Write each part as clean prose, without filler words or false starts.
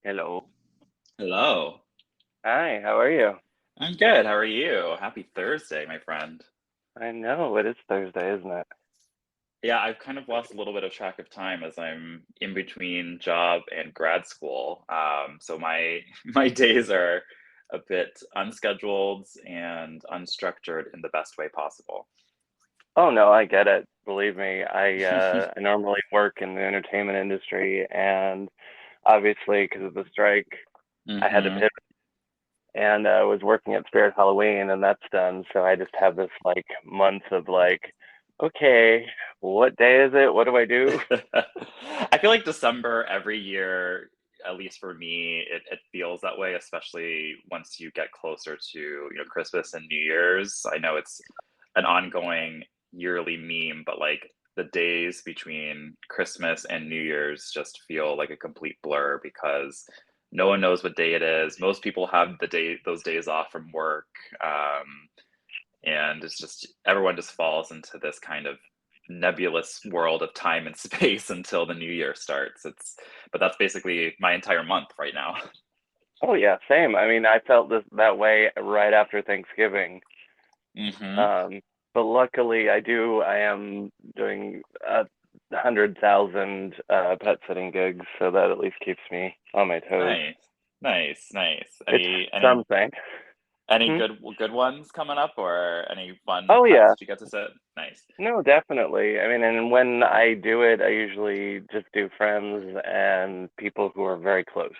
Hello. Hello. Hi, how are you? I'm good. How are you? Happy Thursday, my friend. I know it is Thursday, isn't it? Yeah, I've kind of lost a little bit of track of time as I'm in between job and grad school. So my my days are a bit unscheduled and unstructured in the best way possible. Oh no, I get it. Believe me, I normally work in the entertainment industry, and obviously because of the strike, I had to Hmm. pivot, and I was working at Spirit Halloween, and that's done. So I just have this like month of like, okay, what day is it? What do I do? I feel like December every year, at least for me, it feels that way, especially once you get closer to, Christmas and New Year's. I know it's an ongoing yearly meme, but like the days between Christmas and New Year's just feel like a complete blur because no one knows what day it is. Most people have those days off from work. And it's just everyone just falls into this kind of nebulous world of time and space until the new year starts. But that's basically my entire month right now. Oh yeah, same. I mean, I felt this that way right after Thanksgiving. Hmm. Um, but luckily, I am doing 100,000 pet sitting gigs, so that at least keeps me on my toes. Nice, nice, nice. It's Any something. any Hmm? good ones coming up, or any fun Oh pets yeah, that you get to sit? Nice, no, definitely. I mean, and when I do it, I usually just do friends and people who are very close.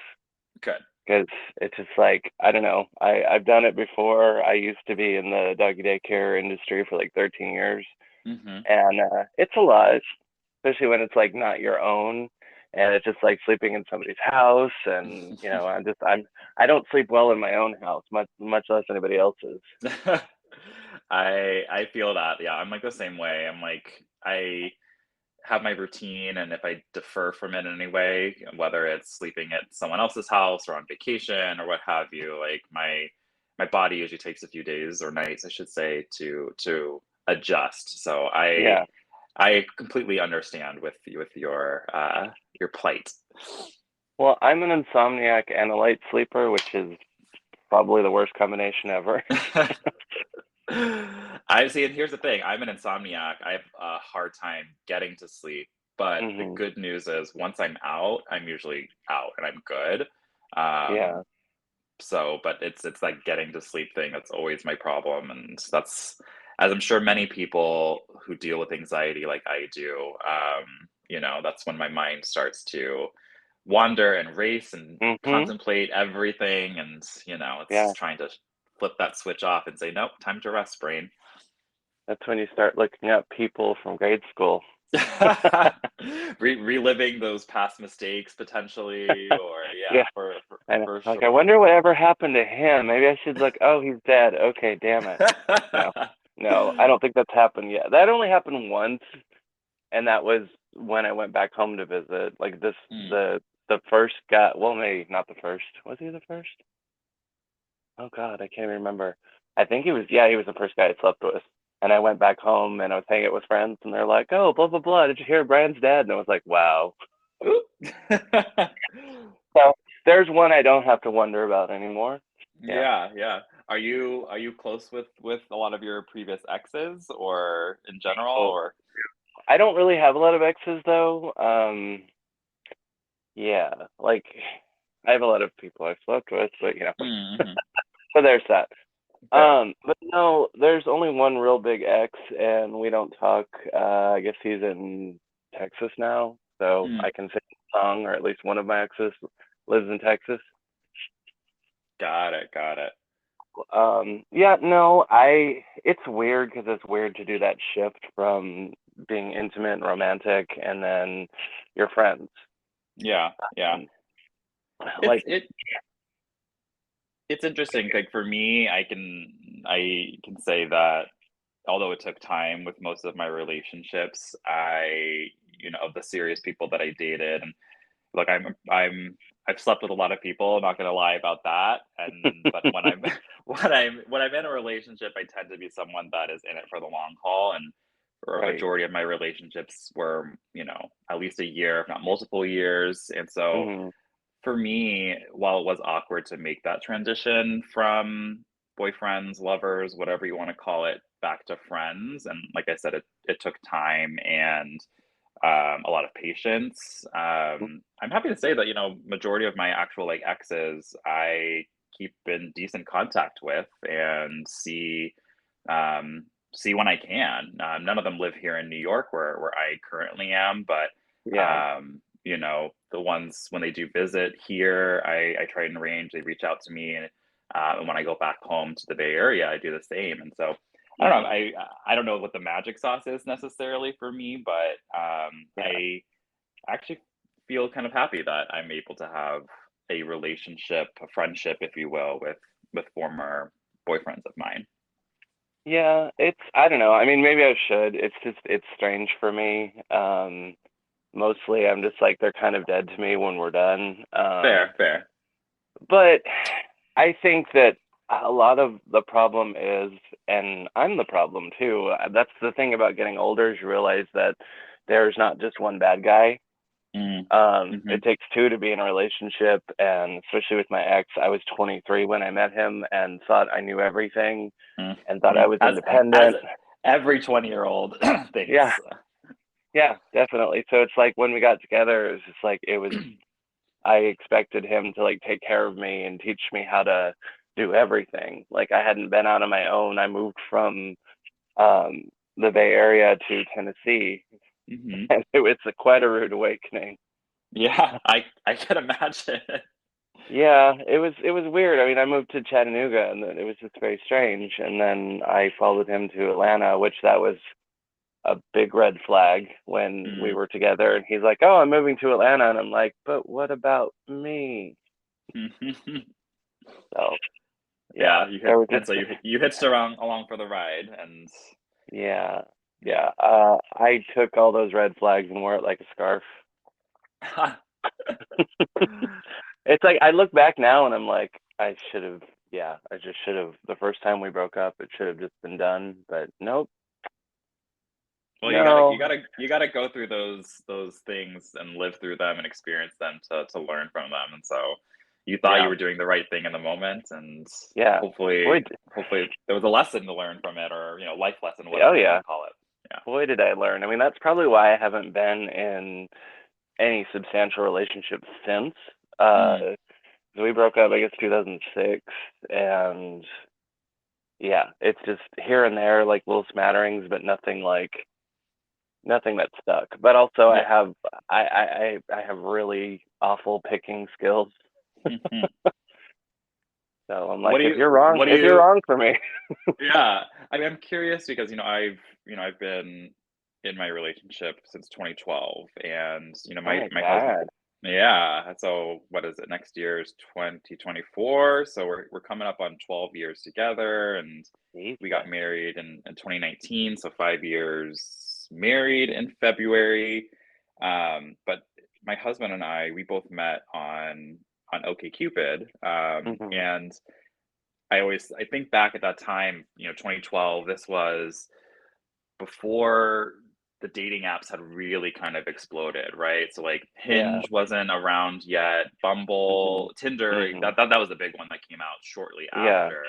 good. Because it's just like I don't know. I've done it before. I used to be in the doggy daycare industry for like 13 years, Hmm. and it's a lot, especially when it's like not your own, and it's just like sleeping in somebody's house, and I don't sleep well in my own house, much less anybody else's. I feel that. Yeah, I'm like the same way. I'm like I have my routine, and if I defer from it in any way, whether it's sleeping at someone else's house or on vacation or what have you, like my body usually takes a few days or nights, I should say, to adjust. So Yeah. I completely understand with your plight. Well, I'm an insomniac and a light sleeper, which is probably the worst combination ever. I see, and here's the thing, I'm an insomniac. I have a hard time getting to sleep, but the Hmm. good news is once I'm out, I'm usually out and I'm good. Um, Yeah. but it's like getting to sleep thing that's always my problem, and that's as I'm sure many people who deal with anxiety like I do, that's when my mind starts to wander and race and Hmm. contemplate everything, and Yeah. it's trying to flip that switch off and say, nope, time to rest, brain. That's when you start looking up people from grade school. Reliving those past mistakes potentially, or yeah, Yeah. And for like, I sure. wonder what ever happened to him. Maybe I should look. Oh, he's dead. Okay, damn it. No, no, I don't think that's happened yet. That only happened once, and that was when I went back home to visit. Like Mm. the first guy. Well, maybe not the first. Was he the first? Oh God, I can't even remember. I think he was. Yeah, he was the first guy I slept with. And I went back home and I was hanging out with friends, and they're like, "Oh, blah blah blah. Did you hear Brian's dead?" And I was like, "Wow." Ooh. So there's one I don't have to wonder about anymore. Yeah. Yeah, yeah. Are you close with a lot of your previous exes or in general Oh, or I don't really have a lot of exes though. Yeah, like I have a lot of people I've slept with, but mm-hmm. so there's that. Fair. But no, there's only one real big ex, and we don't talk. I guess he's in Texas now, so Mm, I can sing a song, or at least one of my exes lives in Texas. got it, got it. Yeah, no, it's weird because it's weird to do that shift from being intimate and romantic and then your friends. Yeah, yeah. Um, It's like, it it's interesting. Like for me, I can say that although it took time with most of my relationships, of the serious people that I dated, and look, I've slept with a lot of people, I'm not gonna lie about that. But when I'm when I'm in a relationship, I tend to be someone that is in it for the long haul. And for a right. majority of my relationships were, at least a year, if not multiple years. And so Hmm. for me, while it was awkward to make that transition from boyfriends, lovers, whatever you want to call it, back to friends, and like I said, it took time and a lot of patience. I'm happy to say that majority of my actual like exes, I keep in decent contact with and um, see when I can. None of them live here in New York, where I currently am, but Yeah, the ones when they do visit here, I try and arrange. They reach out to me, and when I go back home to the Bay Area, I do the same. And so I don't know. hmm, I don't know what the magic sauce is necessarily for me, but yeah, I actually feel kind of happy that I'm able to have a relationship, a friendship, if you will, with former boyfriends of mine. yeah. It's I don't know. I mean, maybe I should. It's just it's strange for me. Mostly, I'm just like they're kind of dead to me when we're done. Fair, fair. But I think that a lot of the problem is, and I'm the problem too. That's the thing about getting older is you realize that there's not just one bad guy. Mm. It Hmm. takes two to be in a relationship, and especially with my ex, I was 23 when I met him and thought I knew everything Mm. and thought I Mm. was As independent. every 20-year-old Yeah, thinks. yeah, definitely. So it's like when we got together, it was just like it was I expected him to like take care of me and teach me how to do everything. Like I hadn't been out on my own. I moved from um the Bay Area to Tennessee, Hmm. and it was quite a rude awakening. Yeah, I can imagine. Yeah, it was weird. I mean, I moved to Chattanooga and then it was just very strange. And then I followed him to Atlanta, which that was a big red flag when we Mm. were together. And he's like, "Oh, I'm moving to Atlanta." And I'm like, "But what about me?" So, Yeah, yeah, there was and just so you hitched along for the ride, and yeah, yeah. yeah. I took all those red flags and wore it like a scarf. It's like I look back now and I'm like, I should have, yeah, I just should have. The first time we broke up, it should have just been done. But nope, Well, no, you gotta go through those things and live through them and experience them to learn from them. And so you thought you yeah, were doing the right thing in the moment, and yeah. Boy, hopefully there was a lesson to learn from it, or life lesson, oh whatever you want yeah, to call it. Yeah. boy, did I learn. I mean, that's probably why I haven't been in any substantial relationships since. Mm, So we broke up, I guess, 2006, and yeah, it's just here and there, like little smatterings, but nothing that stuck. But also, yeah. I have really awful picking skills. Mhm. So I'm like, What do if you're you wrong for me, Yeah, I mean, I'm curious because I've been in my relationship since 2012, and oh my my husband. God, Yeah, so what is it? Next year is 2024, so we're coming up on 12 years together, and we got Jesus, married in 2019, so 5 years married in February. But my husband and we both met on OkCupid, hmm, and I think back at that time, 2012, this was before the dating apps had really kind of exploded, right? So like yeah, Hinge wasn't around yet, hmm, Bumble, Tinder, hmm, that was the big one that came out shortly yeah, after.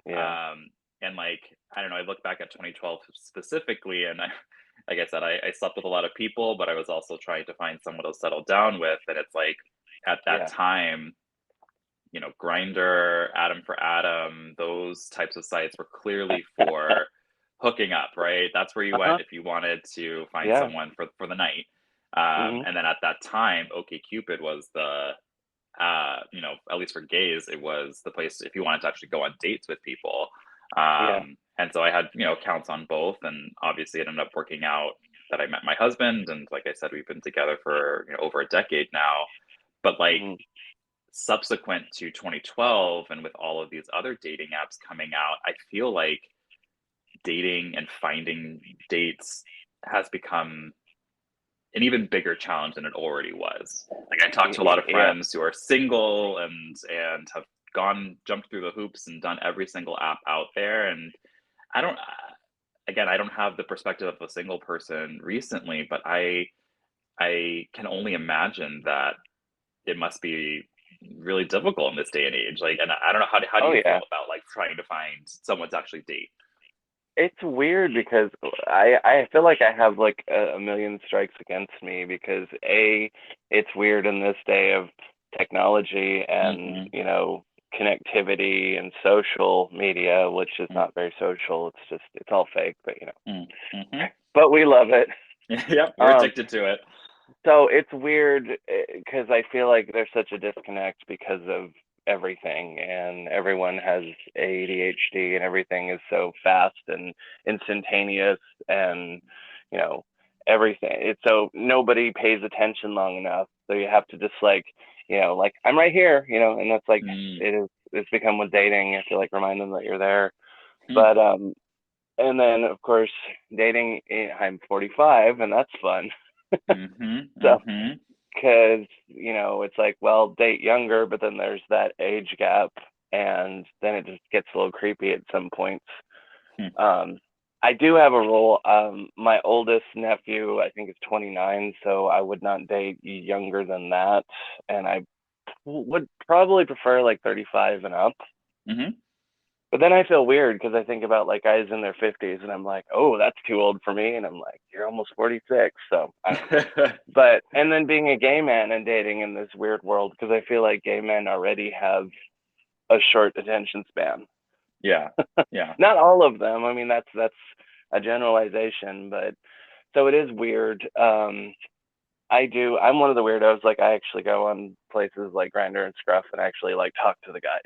yeah, Um, and like I don't know, I look back at 2012 specifically, and like I said, I slept with a lot of people, but I was also trying to find someone to settle down with, and it's like at that yeah, time Grinder, Adam for Adam, those types of sites were clearly for hooking up, right? That's where you uh-huh, went if you wanted to find yeah, someone for the night. hmm, And then at that time, OkCupid was at least for gays, it was the place if you wanted to actually go on dates with people. yeah, And so I had, accounts on both, and obviously it ended up working out that I met my husband, and like I said, we've been together for over a decade now. But like hmm, subsequent to 2012 and with all of these other dating apps coming out, I feel like dating and finding dates has become an even bigger challenge than it already was. Like I talked to a lot of yeah, friends who are single and have jumped through the hoops and done every single app out there, and I don't again, I don't have the perspective of a single person recently, but I can only imagine that it must be really difficult in this day and age. Like, and I don't know, how do Oh you feel yeah. about like trying to find someone to actually date? It's weird because I feel like I have like a million strikes against me because it's weird in this day of technology and Mm-hmm. connectivity and social media, which is not very social. It's all fake, but Mm-hmm. but we love it. Yep, you're Um, addicted to it. so it's weird because I feel like there's such a disconnect because of everything, and everyone has ADHD, and everything is so fast and instantaneous, and you know everything. It's so nobody pays attention long enough. So you have to just like I'm right here, and that's like Mm. it is. It's become with dating. You have to like remind them that you're there. Hmm. But and then of course dating. I'm 45, and that's fun. Mhm, So mhm, because it's like, well, date younger, but then there's that age gap, and then it just gets a little creepy at some points. hmm, um I do have a rule. My oldest nephew, I think, is 29, so I would not date younger than that, and I would probably prefer like 35 and up. mhm. But then I feel weird because I think about like guys in their 50s, and I'm like, oh, that's too old for me, and I'm like, you're almost 46, so I don't know. But and then being a gay man and dating in this weird world, because I feel like gay men already have a short attention span. Yeah, yeah. Not all of them. I mean, that's a generalization, but so it is weird. I'm one of the weirdos. Like, I actually go on places like Grinder and Scruff and actually like talk to the guys.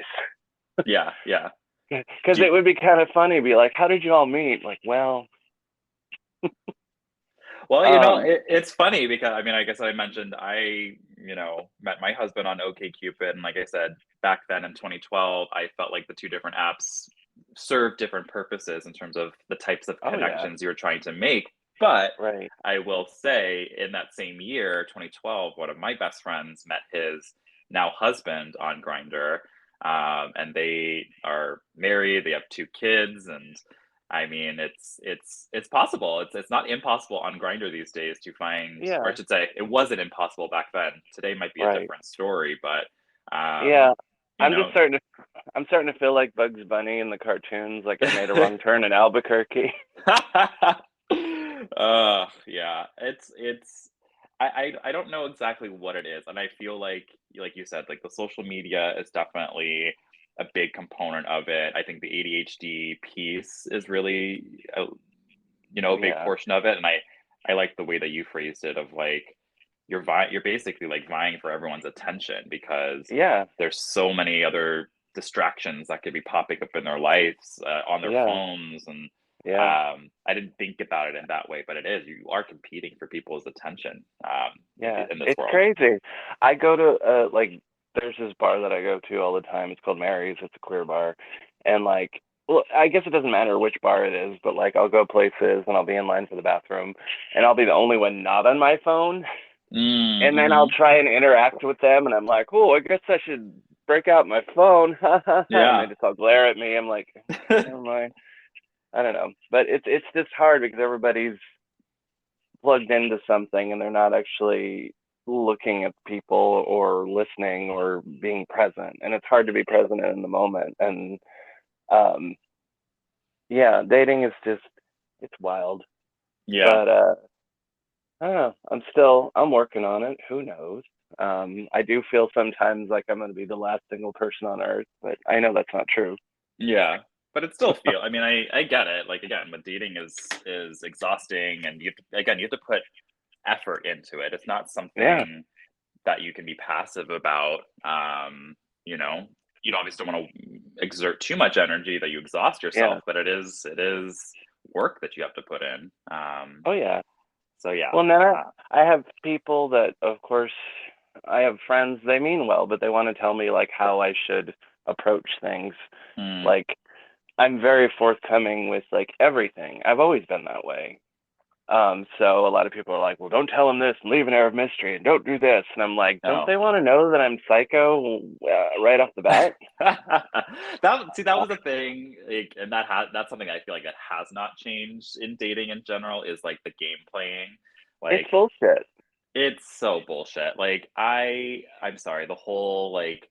Yeah, yeah. Because Do it would be kind of funny, be like, how did you all meet? Like, well, Well, um, it's funny because I mean, I guess I mentioned met my husband on OkCupid, and like I said, back then in 2012, I felt like the two different apps served different purposes in terms of the types of oh yeah, connections you were trying to make. But right, I will say, in that same year, 2012, one of my best friends met his now husband on Grinder, and they are married. They have two kids, and I mean, it's possible. It's not impossible on Grinder these days to find, or I yeah, should say, it wasn't impossible back then. Today might be a right, different story, but yeah. you I'm just know, starting to feel like Bugs Bunny in the cartoons, like I made a wrong turn in Albuquerque. yeah, it's I don't know exactly what it is, and I feel like you said, like the social media is definitely a big component of it. I think the ADHD piece is really a big Yeah, portion of it, and I like the way that you phrased it of like you're basically like vying for everyone's attention because yeah, there's so many other distractions that could be popping up in their lives on their yeah, phones, and yeah, I didn't think about it in that way, but it is, you are competing for people's attention yeah. in this It's world. crazy. I go to like there's this bar that I go to all the time. It's called Mary's. It's a queer bar, and like, well, I guess it doesn't matter which bar it is, but like I'll go places and I'll be in line for the bathroom, and I'll be the only one not on my phone, and then I'll Mm-hmm. try and interact with them, and I'm like, oh, I guess I should break out my phone, and they Yeah. just all glare at me. I'm like, never mind. I don't know, but it's just hard because everybody's plugged into something and they're not actually looking at people or listening or being present, and it's hard to be present in the moment. And um yeah, dating is just, it's wild. Yeah. But I don't know, I'm working on it. Who knows? I do feel sometimes like I'm going to be the last single person on earth, but I know that's not true. Yeah, but it still feel, I mean, I get it. Like again, but dating is exhausting, and you have to put effort into it. It's not Yeah, something that you can be passive about. You know, you obviously don't want to exert too much energy that you exhaust yeah, yourself, but it is work that you have to put in. oh yeah. So yeah. Well, then Uh, I have people that, of course, I have friends, they mean well, but they want to tell me like how I should approach things. mm, Like, I'm very forthcoming with like everything. I've always been that way. So a lot of people are like, well, don't tell them this and leave an air of mystery and don't do this. And I'm like, don't no. they want to know that I'm psycho right off the bat? That Uh, was the thing, like, and that's something I feel like that has not changed in dating in general, is like the game playing. it's Like bullshit. It's so bullshit. Like I'm sorry, the whole like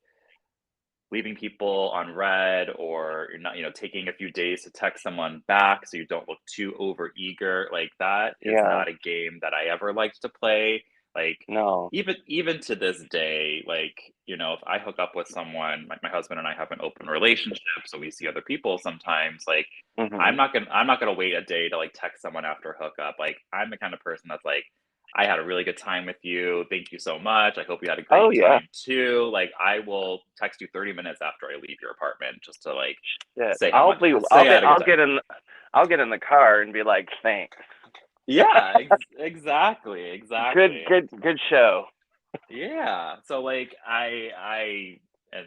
leaving people on red or you're not, taking a few days to text someone back so you don't look too over eager. Like that is Yeah, not a game that I ever liked to play. Like no. even to this day, like, if I hook up with someone, my husband and I have an open relationship, so we see other people sometimes, like Hmm. I'm not gonna wait a day to like text someone after hookup. Like I'm the kind of person that's like, I had a really good time with you. Thank you so much. I hope you had a Oh great yeah, time too. Like I will text you 30 minutes after I leave your apartment just to like shit. say how much say I had a good time. I'll get in the car and be like, thanks. Yeah, exactly, Good, exactly. good, good show. Yeah. So like and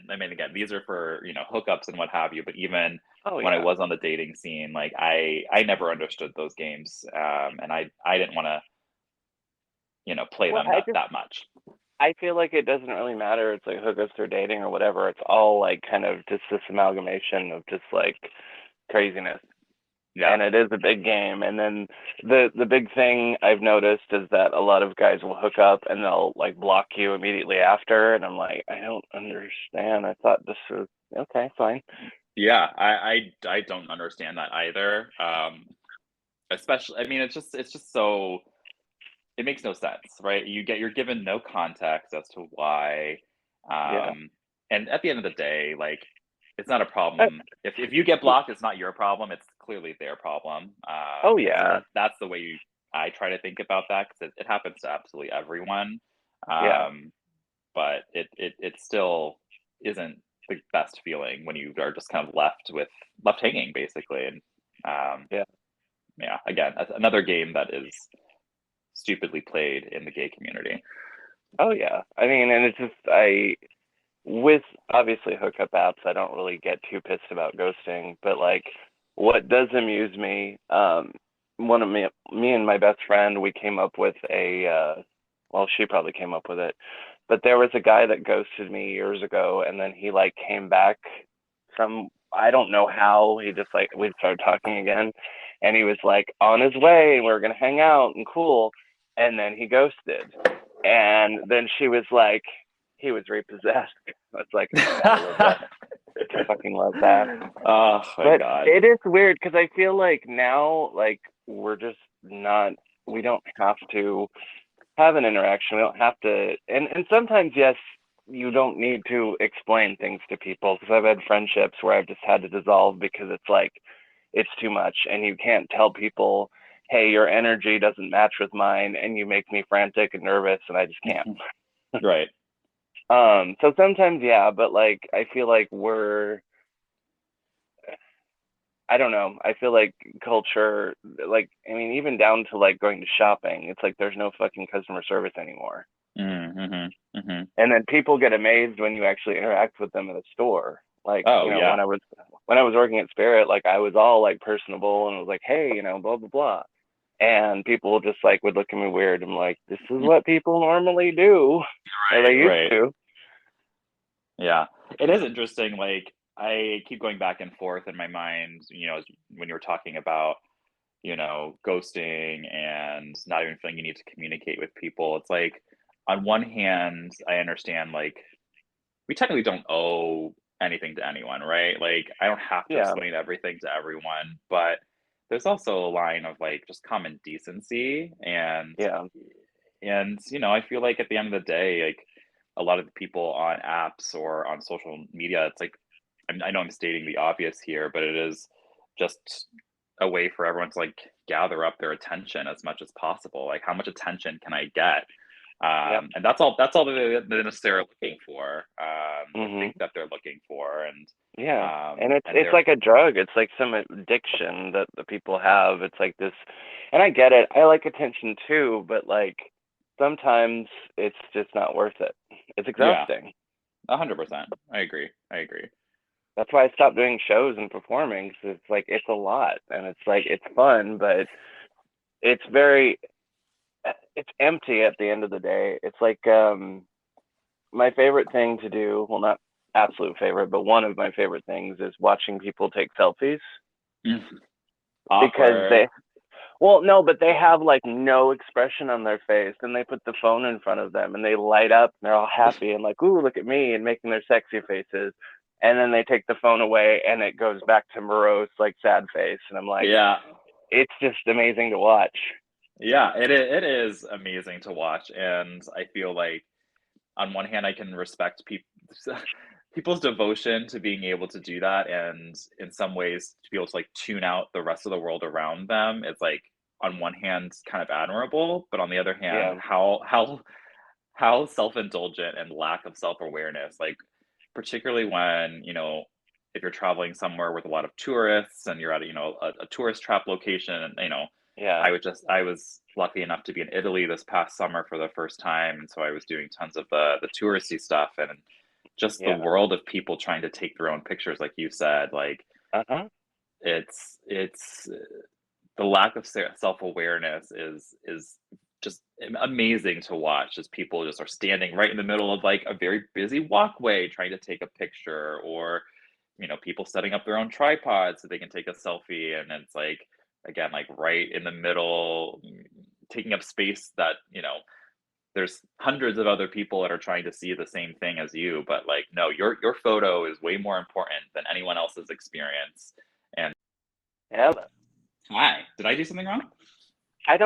I mean again, these are for, hookups and what have you, but even Oh when I yeah. was on the dating scene, like I never understood those games. And I didn't want to, play Well, them that much. I feel like it doesn't really matter. It's like hookups or dating or whatever. It's all like kind of just this amalgamation of just like craziness. Yeah. And it is a big game. And then the big thing I've noticed is that a lot of guys will hook up and they'll like block you immediately after. And I'm like, I don't understand. I thought this was okay, fine. Yeah, I don't understand that either. Especially, I mean, it's just so it makes no sense, right? You're given no context as to why, Yeah. um, and at the end of the day, like it's not a Uh, problem. If you get blocked, it's not your problem. It's clearly their problem. Oh And so yeah. that's the way I try to think about that because it happens to absolutely everyone. Yeah. Um, but it still isn't the best feeling when you are just kind of left hanging basically. And Yeah. yeah, again, another game that is stupidly played in the gay community. Oh yeah. I mean, and it's just I with obviously hookup apps, I don't really get too pissed about ghosting, but like what does amuse me, one of me and my best friend, we came up with well, she probably came up with it, but there was a guy that ghosted me years ago, and then he like came back from I don't know how, he just like we started talking again, and he was like on his way, and we were gonna hang out and cool, and then he ghosted, and then she was like, he was repossessed. It's like, oh god, I love that. I fucking love that. Oh my But god. it is weird because I feel like now, like we're just not. We don't have to have an interaction. We don't have to. And sometimes, yes, you don't need to explain things to people because I've had friendships where I've just had to dissolve because it's like it's too much, and you can't tell people, hey, your energy doesn't match with mine, and you make me frantic and nervous, and I just can't. Right. So sometimes, yeah, but like I feel like I don't know. I feel like culture, like I mean, even down to like going to shopping, it's like there's no fucking customer service anymore. Mm-hmm. Mm-hmm. And then people get amazed when you actually interact with them at a store. Like, Oh yeah. when I was working at Spirit, like I was all like personable and was like, hey, blah blah blah. And people just like would look at me weird. I'm like, this is what people normally do, or they Right, used right. to. Yeah. It is interesting, like, I keep going back and forth in my mind, when you were talking about, ghosting and not even feeling you need to communicate with people. It's like, on one hand, I understand, like, we technically don't owe anything to anyone, right? Like, I don't have to Yeah, explain everything to everyone, but there's also a line of, like, just common decency yeah, I feel like at the end of the day, like a lot of the people on apps or on social media, it's like I know I'm stating the obvious here, but it is just a way for everyone to like gather up their attention as much as possible. Like how much attention can I get? yep. And that's all they're necessarily looking for, or Mhm. think that they're looking for, Yeah. And and it's they're like a drug. It's like some addiction that the people have. It's like this, and I get it. I like attention too, but like sometimes it's just not worth it. It's yeah, exhausting. 100%. I agree. I agree. That's why I stopped doing shows and performing, 'cause it's like it's a lot, and it's like it's fun, but it's very it's empty at the end of the day. It's like my favorite thing to do, well, not absolute favorite, but one of my favorite things is watching people take selfies Mm. because Awkward. Well, no, but they have like no expression on their face, and they put the phone in front of them, and they light up, and they're all happy and like, "Ooh, look at me," and making their sexy faces, and then they take the phone away, and it goes back to morose, like sad face, and I'm like, Yeah. it's just amazing to watch. Yeah, it is amazing to watch, and I feel like on one hand, I can respect people's devotion to being able to do that, and in some ways, to be able to like tune out the rest of the world around them. It's like on one hand, kind of admirable, but on the other hand, Yeah, how self-indulgent and lack of self-awareness, like particularly when if you're traveling somewhere with a lot of tourists and you're at a tourist trap location, and yeah, I was lucky enough to be in Italy this past summer for the first time, and so I was doing tons of the touristy stuff, and just the yeah. world of people trying to take their own pictures, like you said, like Uh huh. it's the lack of self-awareness is just amazing to watch, as people just are standing right in the middle of like a very busy walkway trying to take a picture, or people setting up their own tripods so they can take a selfie, and it's like, again, like right in the middle, taking up space that there's hundreds of other people that are trying to see the same thing as you, but like, no, your photo is way more important than anyone else's experience. And Yeah. hi, did I do something wrong? I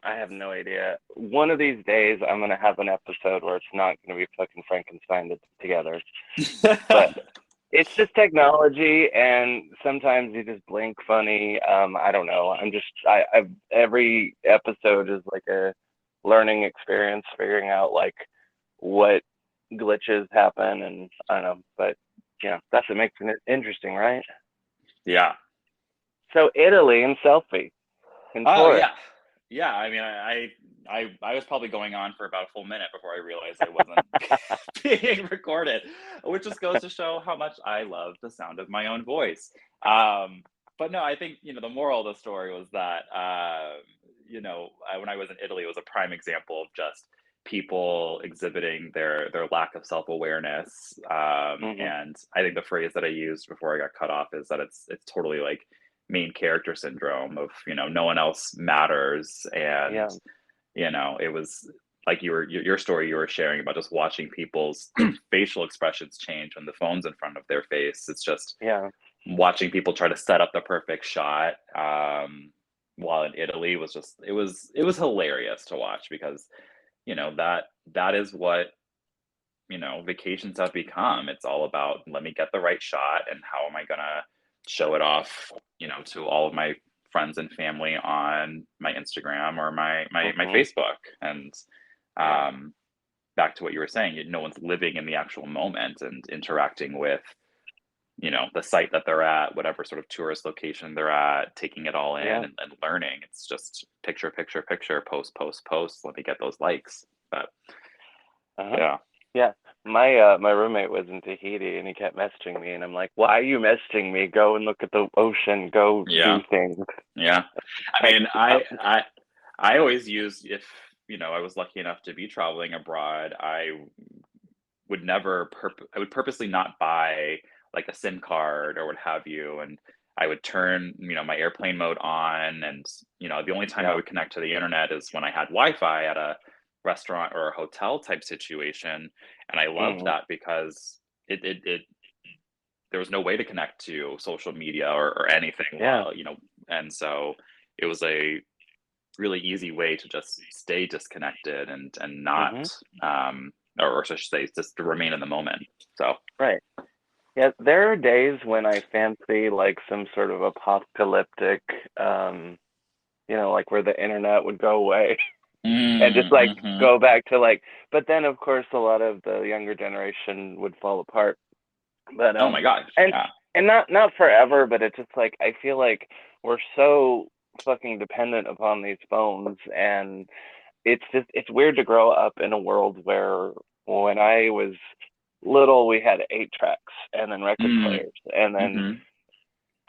have no idea. One of these days, I'm gonna have an episode where it's not gonna be fucking Frankenstein together, but it's just technology, and sometimes you just blink funny. I don't know. I've every episode is like a learning experience, figuring out like what glitches happen, and I don't know. But yeah, that's what makes it interesting, right? Yeah. So Italy and selfie and Oh tourists. yeah, yeah. I mean, I was probably going on for about a full minute before I realized I wasn't being recorded, which just goes to show how much I love the sound of my own voice. But no, I think the moral of the story was that when I was in Italy, it was a prime example of just people exhibiting their lack of self awareness. Hmm. And I think the phrase that I used before I got cut off is that it's totally like main character syndrome of no one else matters. And Yeah. it was like your story you were sharing about just watching people's facial expressions change when the phone's in front of their face. It's just Yeah. watching people try to set up the perfect shot, while in Italy was just it was hilarious to watch, because that is what vacations have become. It's all about, let me get the right shot, and how am I gonna show it off, to all of my friends and family on my Instagram or my Hmm. Facebook. And Yeah. um, back to what you were saying, no one's living in the actual moment and interacting with the site that they're at, whatever sort of tourist location they're at, taking it all in, Yeah. and learning. It's just picture, picture, picture, post, post, post. Let me get those likes. But Uh-huh. yeah. Yeah. My roommate was in Tahiti, and he kept messaging me, and I'm like, why are you messaging me? Go and look at the ocean, go Yeah. do things. Yeah. I Like, mean, I always use, if I was lucky enough to be traveling abroad, I would purposely not buy like a SIM card or what have you, and I would turn my airplane mode on, and the only time I yeah. would connect to the internet is when I had Wi-Fi at a restaurant or a hotel type situation, and I loved Hmm. that because it there was no way to connect to social media or anything Yeah. while and so it was a really easy way to just stay disconnected and not, Hmm. um or I should say, just to remain in the moment. So Right. Yeah. There are days when I fancy like some sort of apocalyptic, um, like where the internet would go away and just like mhm. go back to like, but then of course a lot of the younger generation would fall apart. But Oh my gosh, and yeah. not forever, but it's just like I feel like we're so fucking dependent upon these phones, and it's weird to grow up in a world where when I was little we had 8 tracks and then record Mm, players and then mhm,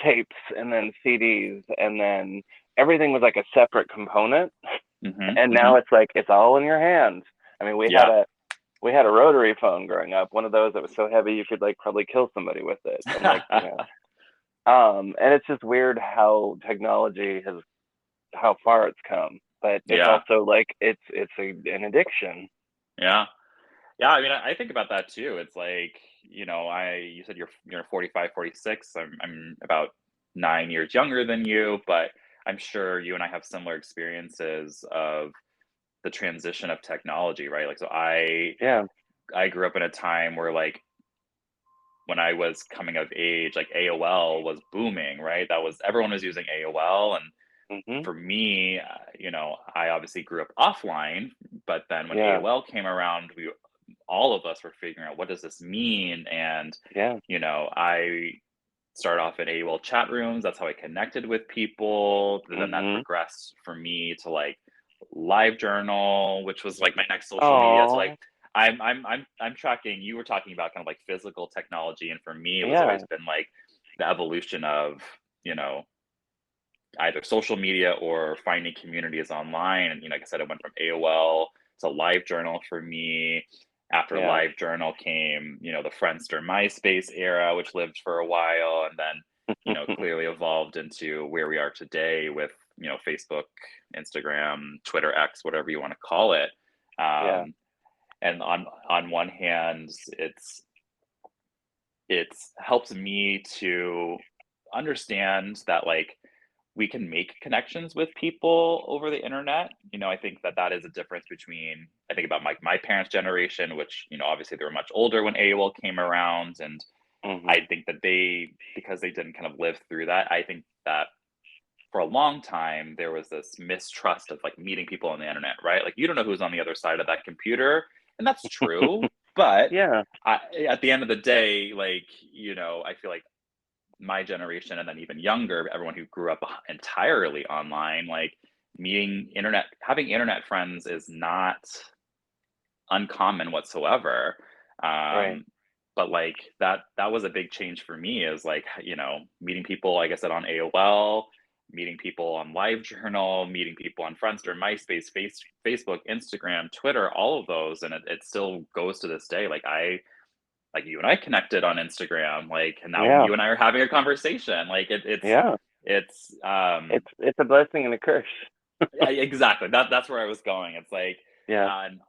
tapes and then CDs, and then everything was like a separate component, mhm, and now mhm. it's like it's all in your hands. I mean, Yeah. we had a rotary phone growing up, one of those that was so heavy you could like probably kill somebody with it, and like and it's just weird how technology has how far it's come, but it's Yeah. also like an addiction. Yeah. Yeah, I mean, I think about that too. It's like, you said you're 45, 46. I'm about 9 years younger than you, but I'm sure you and I have similar experiences of the transition of technology, right? Like, so Yeah. I grew up in a time where, like, when I was coming of age, like AOL was booming, right? That was everyone was using AOL, and Mhm. for me, I obviously grew up offline, but then when Yeah. AOL came around, we all of us were figuring out what does this mean, and Yeah. I started off in AOL chat rooms. That's how I connected with people. Then that Mhm. progressed for me to like Live Journal, which was like my next social media. So like Oh. I'm tracking. You were talking about kind of like physical technology, and for me, it was always Yeah. been like the evolution of you know either social media or finding communities online. And like I said, it went from AOL to Live Journal for me. After Yeah. Live Journal came, the Friendster MySpace era, which lived for a while, and then, clearly evolved into where we are today with, Facebook, Instagram, Twitter X, whatever you want to call it. Yeah. Um, and on one hand, it's helped me to understand that like we can make connections with people over the internet. I think that that is a difference between I think about my parents' generation, which obviously they were much older when AOL came around, and I Mhm. think that they because they didn't kind of live through that. I think that for a long time there was this mistrust of like meeting people on the internet, right? Like you don't know who's on the other side of that computer, and that's true. But Yeah. at the end of the day, like I feel like my generation and then even younger, everyone who grew up entirely online, like having internet friends is not uncommon whatsoever. Right. Um, but like that was a big change for me is like, meeting people, like I said, on AOL, meeting people on LiveJournal, meeting people on Friendster, MySpace, Facebook, Instagram, Twitter, all of those. And it still goes to this day. Like you and I connected on Instagram, like, and now Yeah. you and I are having a conversation. Like Yeah. it's It's a blessing and a curse. yeah, exactly. That's where I was going. It's like Yeah.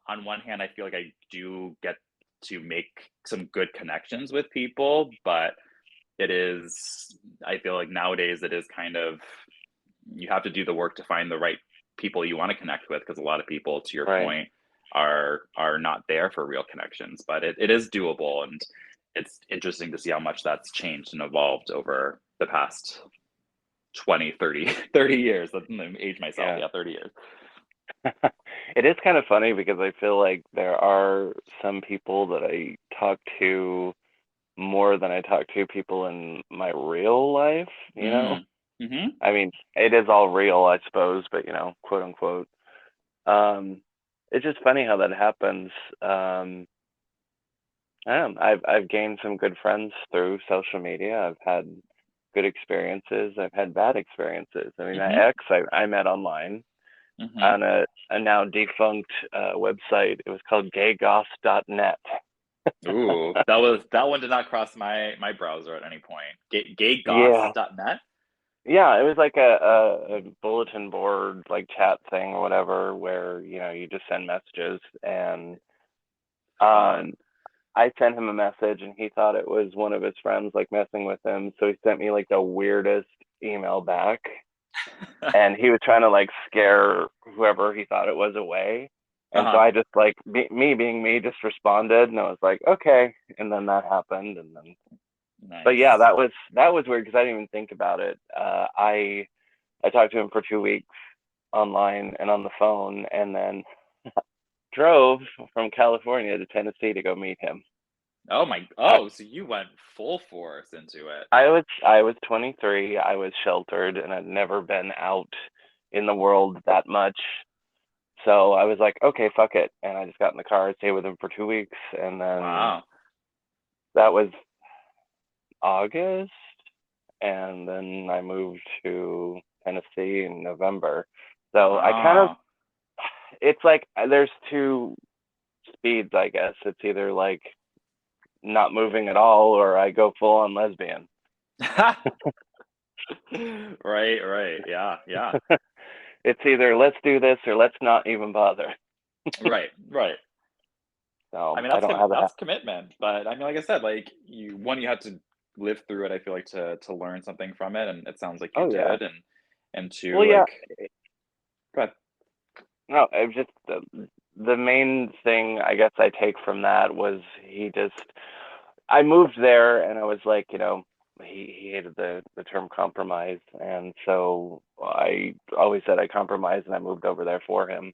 on one hand, I feel like I do get to make some good connections with people, but it is I feel like nowadays it is kind of you have to do the work to find the right people you want to connect with because a lot of people, to your Right. point, are not there for real connections. But it is doable, and it's interesting to see how much that's changed and evolved over the past 20, 30, 30 years. Let me age myself. Yeah. Yeah, 30 years. It is kind of funny because I feel like there are some people that I talk to more than I talk to people in my real life, you know? Mm. Mm-hmm. I mean, it is all real, I suppose, but quote unquote. Um, it's just funny how that happens. I don't know. I've gained some good friends through social media. I've had good experiences. I've had bad experiences. I mean, my Mm-hmm. ex I met online Mm-hmm. on a now defunct website. It was called gaygoss.net. Ooh, that one did not cross my browser at any point. Yeah. Gaygoss.net. Yeah, it was like a bulletin board like chat thing or whatever where, you just send messages and um Fun. I sent him a message and he thought it was one of his friends like messing with him. So he sent me like the weirdest email back and he was trying to like scare whoever he thought it was away. And so Uh-huh. I just like me being me just responded and I was like, okay. And then that happened and then but yeah, Nice. that was weird because I didn't even think about it. I talked to him for 2 weeks online and on the phone and then drove from California to Tennessee to go meet him. I, So you went full force into it. I was 23. I was sheltered and I'd never been out in the world that much. So I was like, okay, fuck it. And I just got in the car, stayed with him for 2 weeks, and then Wow. that was August. And then I moved to Tennessee in November. So I kind of, Wow. it's like there's two speeds, I guess. It's either like not moving at all or I go full on lesbian. Right, right. Yeah, yeah. it's either let's do this or let's not even bother. Right, right. I So mean, I don't have that. that's commitment, but I mean, like I said, like you had to live through it. I feel like to learn something from it, and it sounds like you Oh yeah. did, and to Well, yeah. like, but No, it just the main thing I guess I take from that was he just I moved there and I was like, he hated the term compromise, and so I always said I compromised, and I moved over there for him,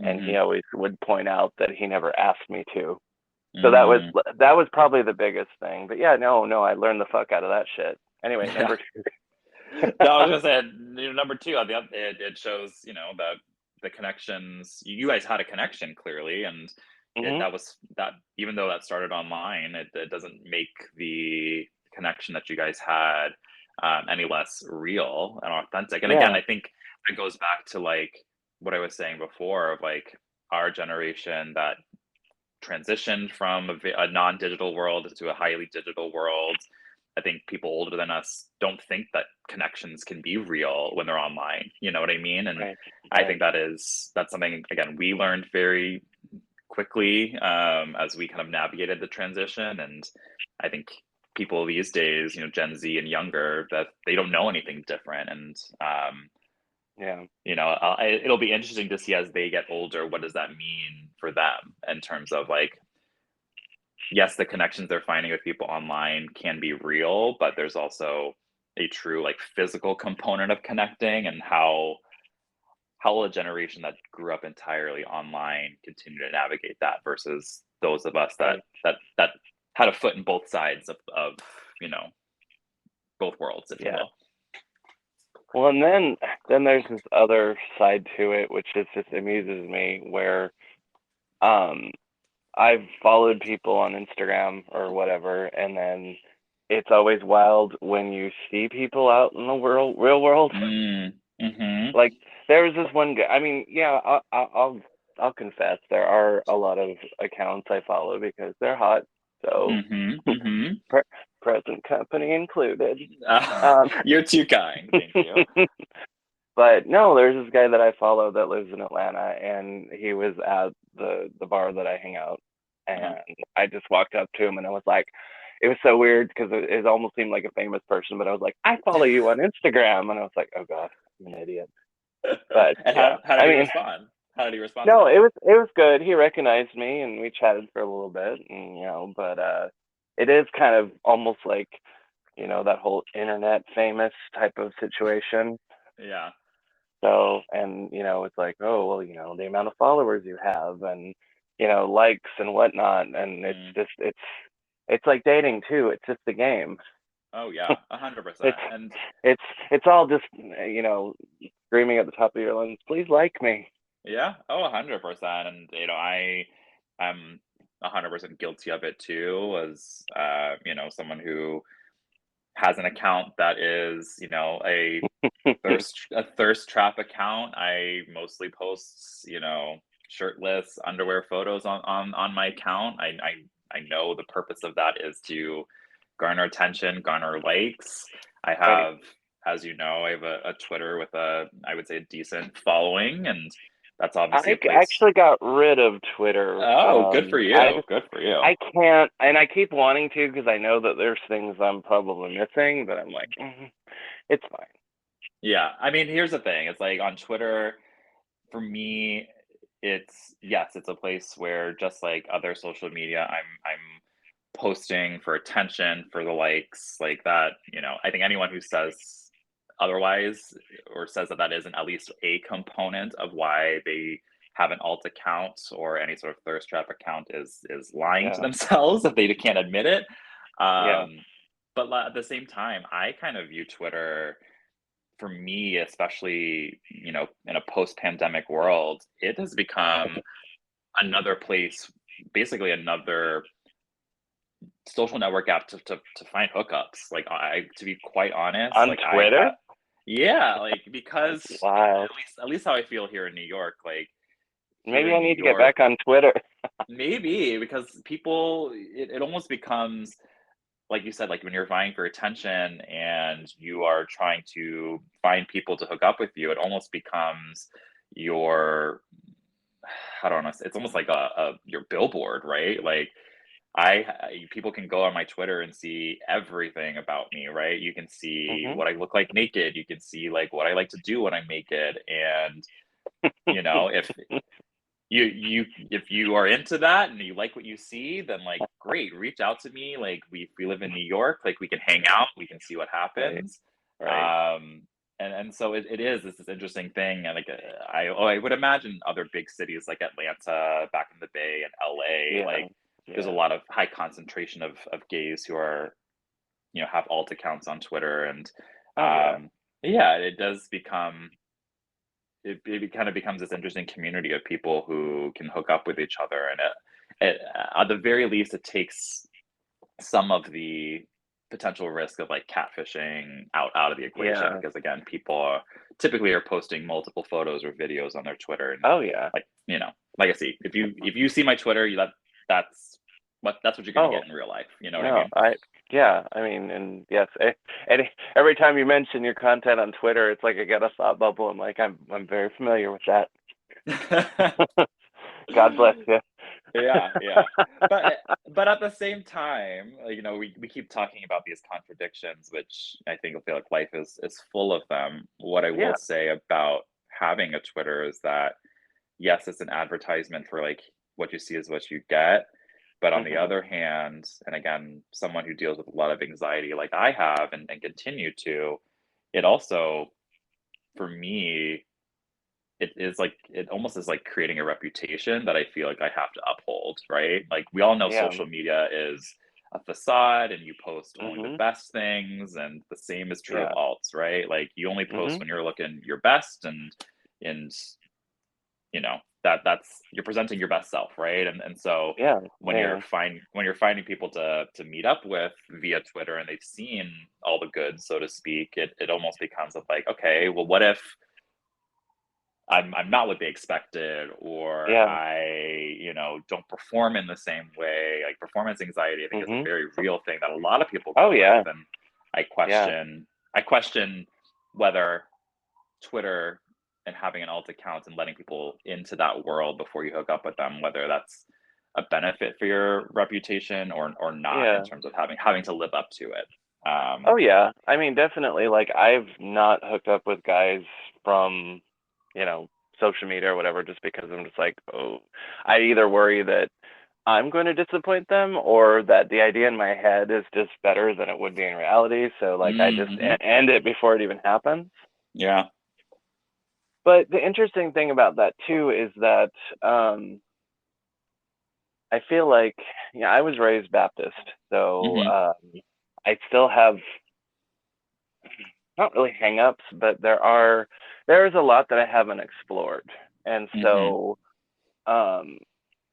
and he mm-hmm, always would point out that he never asked me to. So that was mm, that was probably the biggest thing. But yeah, no, I learned the fuck out of that shit. Anyway, yeah. number two. No, I was gonna say number two. It shows that the connections you guys had a connection clearly, and Hmm. that was that. Even though that started online, it doesn't make the connection that you guys had any less real and authentic. And again, Yeah, I think it goes back to like what I was saying before of like our generation that transitioned from a non-digital world to a highly digital world. I think people older than us don't think that connections can be real when they're online. You know what I mean? And right, I think right. that's something again we learned very quickly as we kind of navigated the transition. And I think people these days, Gen Z and younger, that they don't know anything different. And Yeah, it'll be interesting to see as they get older, what does that mean for them in terms of like yes, the connections they're finding with people online can be real, but there's also a true like physical component of connecting, and how will a generation that grew up entirely online continue to navigate that versus those of us that right. that had a foot in both sides of you know both worlds, if you Yeah. will. Well, and then there's this other side to it, which just amuses me, where um I've followed people on Instagram or whatever, and then it's always wild when you see people out in the real world. Mm-hmm. Like there was this one guy. I mean, yeah, I'll confess there are a lot of accounts I follow because they're hot. So Mm-hmm. Mm-hmm. pre- present company included. Um, You're too kind, thank you. but no, there's this guy that I follow that lives in Atlanta, and he was at the bar that I hang out, Uh-huh. and I just walked up to him, and I was like, it was so weird because it almost seemed like a famous person, but I was like, I follow you on Instagram, and I was like, oh god, I'm an idiot. But And yeah, how did I he mean, respond? How did he respond to no, that? it was good. He recognized me, and we chatted for a little bit, and but it is kind of almost like that whole internet famous type of situation. Yeah. So, and it's like, oh well, the amount of followers you have, and likes and whatnot, and it's Mm. just it's like dating too. It's just a game. Oh yeah, It's 100%. And it's all just screaming at the top of your lungs, please like me. yeah, oh 100%. And I'm 100% guilty of it too, as someone who has an account that is, a thirst trap account. I mostly post, shirtless underwear photos on my account. I know the purpose of that is to garner attention, garner likes. I Right. have, as you know, I have a Twitter with I would say a decent following, and that's obviously I a place. actually got rid of Twitter. Oh, good for I you. just Good for you. I can't, and I keep wanting to because I know that there's things I'm probably missing, but I'm like, it's fine. Yeah, I mean, here's the thing. It's like on Twitter, for me, it's yes, it's a place where just like other social media, I'm posting for attention, for the likes, like that. I think anyone who says otherwise or says that that isn't at least a component of why they have an alt account or any sort of thirst trap account is lying to Yeah, themselves if they can't admit it. yeah, Um, but at the same time, I kind of view Twitter for me, especially, in a post-pandemic world, it has become another place, basically another social network app to find hookups. Like to be quite honest, on like I Twitter. have, yeah, like That's because wild. at least how I feel here in New York, like here Maybe in I New need to get York, back on Twitter. maybe because people, it almost becomes like you said, like when you're vying for attention and you are trying to find people to hook up with you, it almost becomes your, how do I want to say, it's almost like a your billboard, right? Like people can go on my Twitter and see everything about me, right? You can see Mhm. what I look like naked. You can see like what I like to do when I'm naked. And if if you are into that and you like what you see, then like great, reach out to me. Like we live in New York, like we can hang out, we can see what Right. happens. Right. Um and so it is this interesting thing. And like I would imagine other big cities like Atlanta back in the Bay and LA, Yeah. like there's a Yeah. lot of high concentration of gays who are, have alt accounts on Twitter. And Oh yeah. yeah, it does become, it kind of becomes this interesting community of people who can hook up with each other. And at the very least, it takes some of the potential risk of like catfishing out of the equation, Yeah. because again, people typically are posting multiple photos or videos on their Twitter. And Oh yeah. like, like I see, if you see my Twitter, that's that's what you're going to Oh get in real life. You know what I no. mean? Yeah. I mean, and yes. Every time you mention your content on Twitter, it's like I get a thought bubble. I'm like, I'm very familiar with that. God bless you. Yeah, yeah. But at the same time, we keep talking about these contradictions, which I think I feel like life is full of them. What I will Yeah. say about having a Twitter is that yes, it's an advertisement for like what you see is what you get. But on the Mhm. other hand, and again, someone who deals with a lot of anxiety like I have and continue to, it also, for me, it is like it almost is like creating a reputation that I feel like I have to uphold, right? Like we all know Yeah. social media is a facade and you post only the Mhm. best things, and the same is true of Yeah. alts, right? Like you only post Mhm. when you're looking your best, and that's you're presenting your best self, right? And so Yeah. when Yeah. you're finding people to meet up with via Twitter and they've seen all the goods, so to speak, it almost becomes of like, okay, well, what if I'm not what they expected, or Yeah. I, don't perform in the same way. Like performance anxiety, I think is a Mhm. very real thing that a lot of people Oh go with. yeah. And I Yeah. question whether Twitter and having an alt account and letting people into that world before you hook up with them, whether that's a benefit for your reputation or not, in Yeah. terms of having to live up to it. Oh yeah. I mean, definitely. Like, I've not hooked up with guys from, you know, social media or whatever, just because I'm just like, oh, I either worry that I'm going to disappoint them, or that the idea in my head is just better than it would be in reality. So like, I just Mm-hmm. end it before it even happens. Yeah. But the interesting thing about that too is that I feel like, I was raised Baptist, so Mm-hmm. I still have not really hang-ups, but there's a lot that I haven't explored, and Mm-hmm. so um,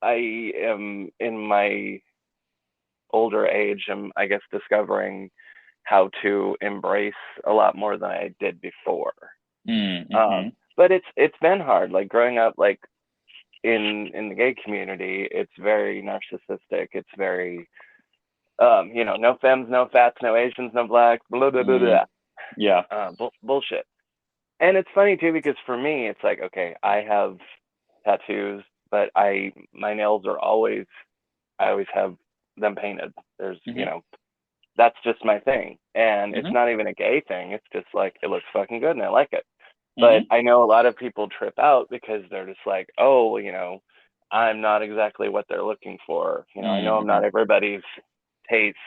I am in my older age. I'm, I guess, discovering how to embrace a lot more than I did before. Mm-hmm. But it's been hard. Like growing up, like in the gay community, it's very narcissistic. It's very no femmes, no fats, no Asians, no blacks, blah blah blah Mm. blah. Yeah. Bullshit. And it's funny too, because for me, it's like, okay, I have tattoos, but my nails are always, I always have them painted. There's, Mhm, that's just my thing, and it's mhm, not even a gay thing. It's just like it looks fucking good and I like it. But mhm, I know a lot of people trip out because they're just like, oh, I'm not exactly what they're looking for. I know I'm not mhm, everybody's taste,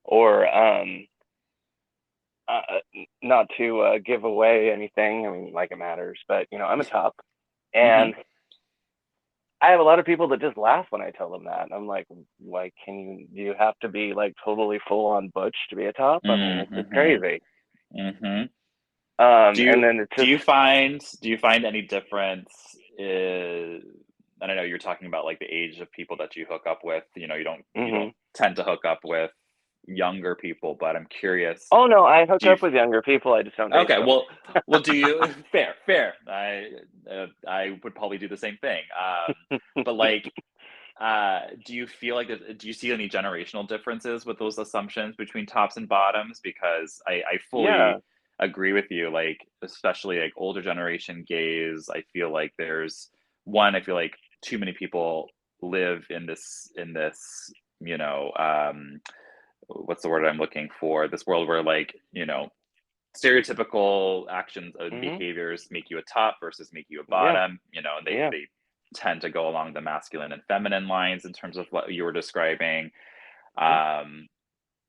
or not to give away anything. I mean, like it matters, but I'm a top, mhm, and I have a lot of people that just laugh when I tell them that. And I'm like, why do you have to be like totally full on butch to be a top? I mean, mm, it's just mhm, crazy. mhm. And then it's just, Do you find any difference and I know you're talking about, like, the age of people that you hook up with, you don't hmm tend to hook up with younger people, but I'm curious, oh no, I hook do you up with younger people. I just don't date okay, them. do you fair, I would probably do the same thing, but, like, Do you feel like do you see any generational differences with those assumptions between tops and bottoms? Because I Yeah. fully agree with you. Like, especially like older generation gays, I feel like I feel like too many people live in this, you know, what's the word I'm looking for? This world where like, stereotypical actions and Mhm. behaviors make you a top versus make you a Yeah. bottom, and Yeah. they tend to go along the masculine and feminine lines in terms of what you were describing. Mhm. Um,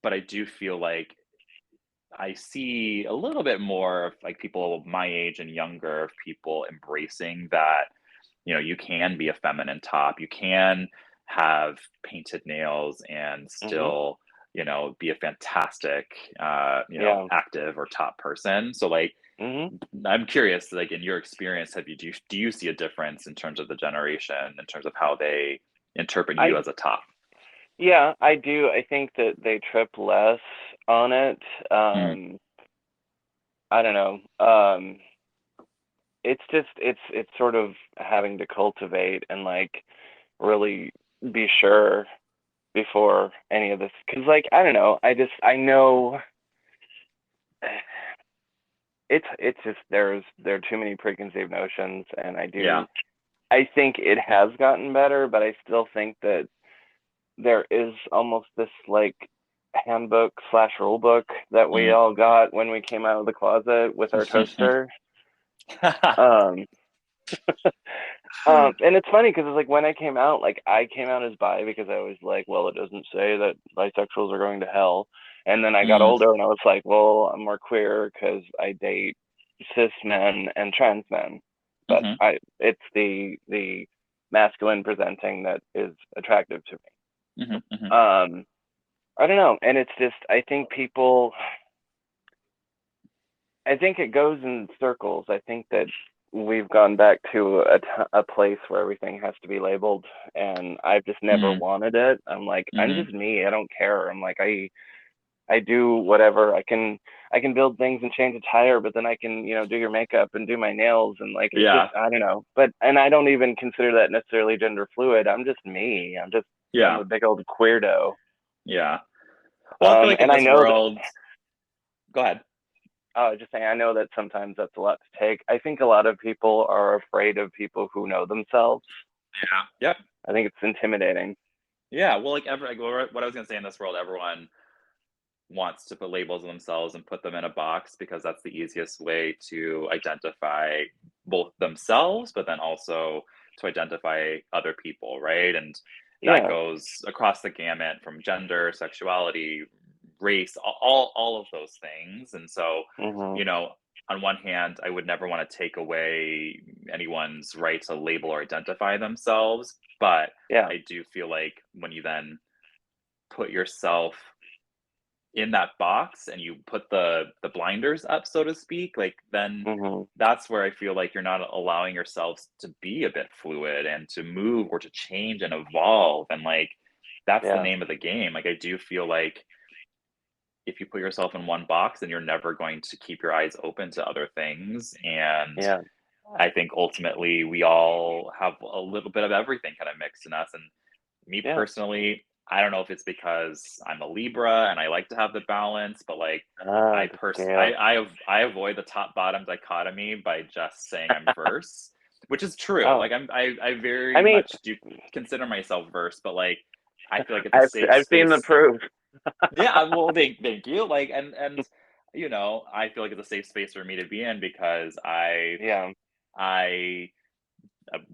but I do feel like I see a little bit more of like people my age and younger of people embracing that, you can be a feminine top, you can have painted nails and Mhm. still, be a fantastic, Yeah. active or top person. So like, Mhm. I'm curious, like in your experience, do you see a difference in terms of the generation, in terms of how they interpret you I as a top? Yeah, I do. I think that they trip less on it. Mm, I don't know. It's just it's sort of having to cultivate and like really be sure before any of this, because like I don't know, I know it's just there are too many preconceived notions, and yeah. I think it has gotten better, but I still think that there is almost this like handbook slash rule book that we Mm. all got when we came out of the closet with our toaster. Um, and it's funny because it's like when I came out, like I came out as bi because I was like, well, it doesn't say that bisexuals are going to hell. And then I got Mm, older and I was like, well, I'm more queer because I date cis men and trans men. But mhm, it's the masculine presenting that is attractive to mhm, mhm, me. I don't know, and it's just I think it goes in circles. I think that we've gone back to a place where everything has to be labeled, and I've just never mm, wanted it. I'm like, I'm mhm. just me. I don't care. I'm like, I do whatever. I can build things and change a tire, but then I can, do your makeup and do my nails, and like it's just Yeah, I don't know. But and I don't even consider that necessarily gender fluid. I'm just me. I'm yeah, a big old queerdo. yeah. Well, I feel like in And I this know that world, go ahead. just saying, I know that sometimes that's a lot to take. I think a lot of people are afraid of people who know themselves. Yeah. Yep. I think it's intimidating. Yeah. Well, like what I was gonna say, in this world, everyone wants to put labels on themselves and put them in a box because that's the easiest way to identify both themselves, but then also to identify other people, right? And that Yeah. goes across the gamut from gender, sexuality, race, all of those things. And so, Mhm. you know, on one hand, I would never want to take away anyone's right to label or identify themselves, but Yeah. I do feel like when you then put yourself in that box and you put the blinders up, so to speak, like then Mhm. that's where I feel like you're not allowing yourselves to be a bit fluid and to move or to change and evolve. And like that's the Yeah. name of the game. Like I do feel like if you put yourself in one box, then you're never going to keep your eyes open to other things. And Yeah. I think ultimately we all have a little bit of everything kind of mixed in us. And me Yeah. personally, I don't know if it's because I'm a Libra and I like to have the balance, but like Ah, the scale. I avoid the top bottom dichotomy by just saying I'm verse, which is true. Oh, Like I I very mean, much do consider myself verse, but like I feel like it's a I've safe I've seen the space. proof. Yeah, well, thank you. Like, and I feel like it's a safe space for me to be in because Yeah. I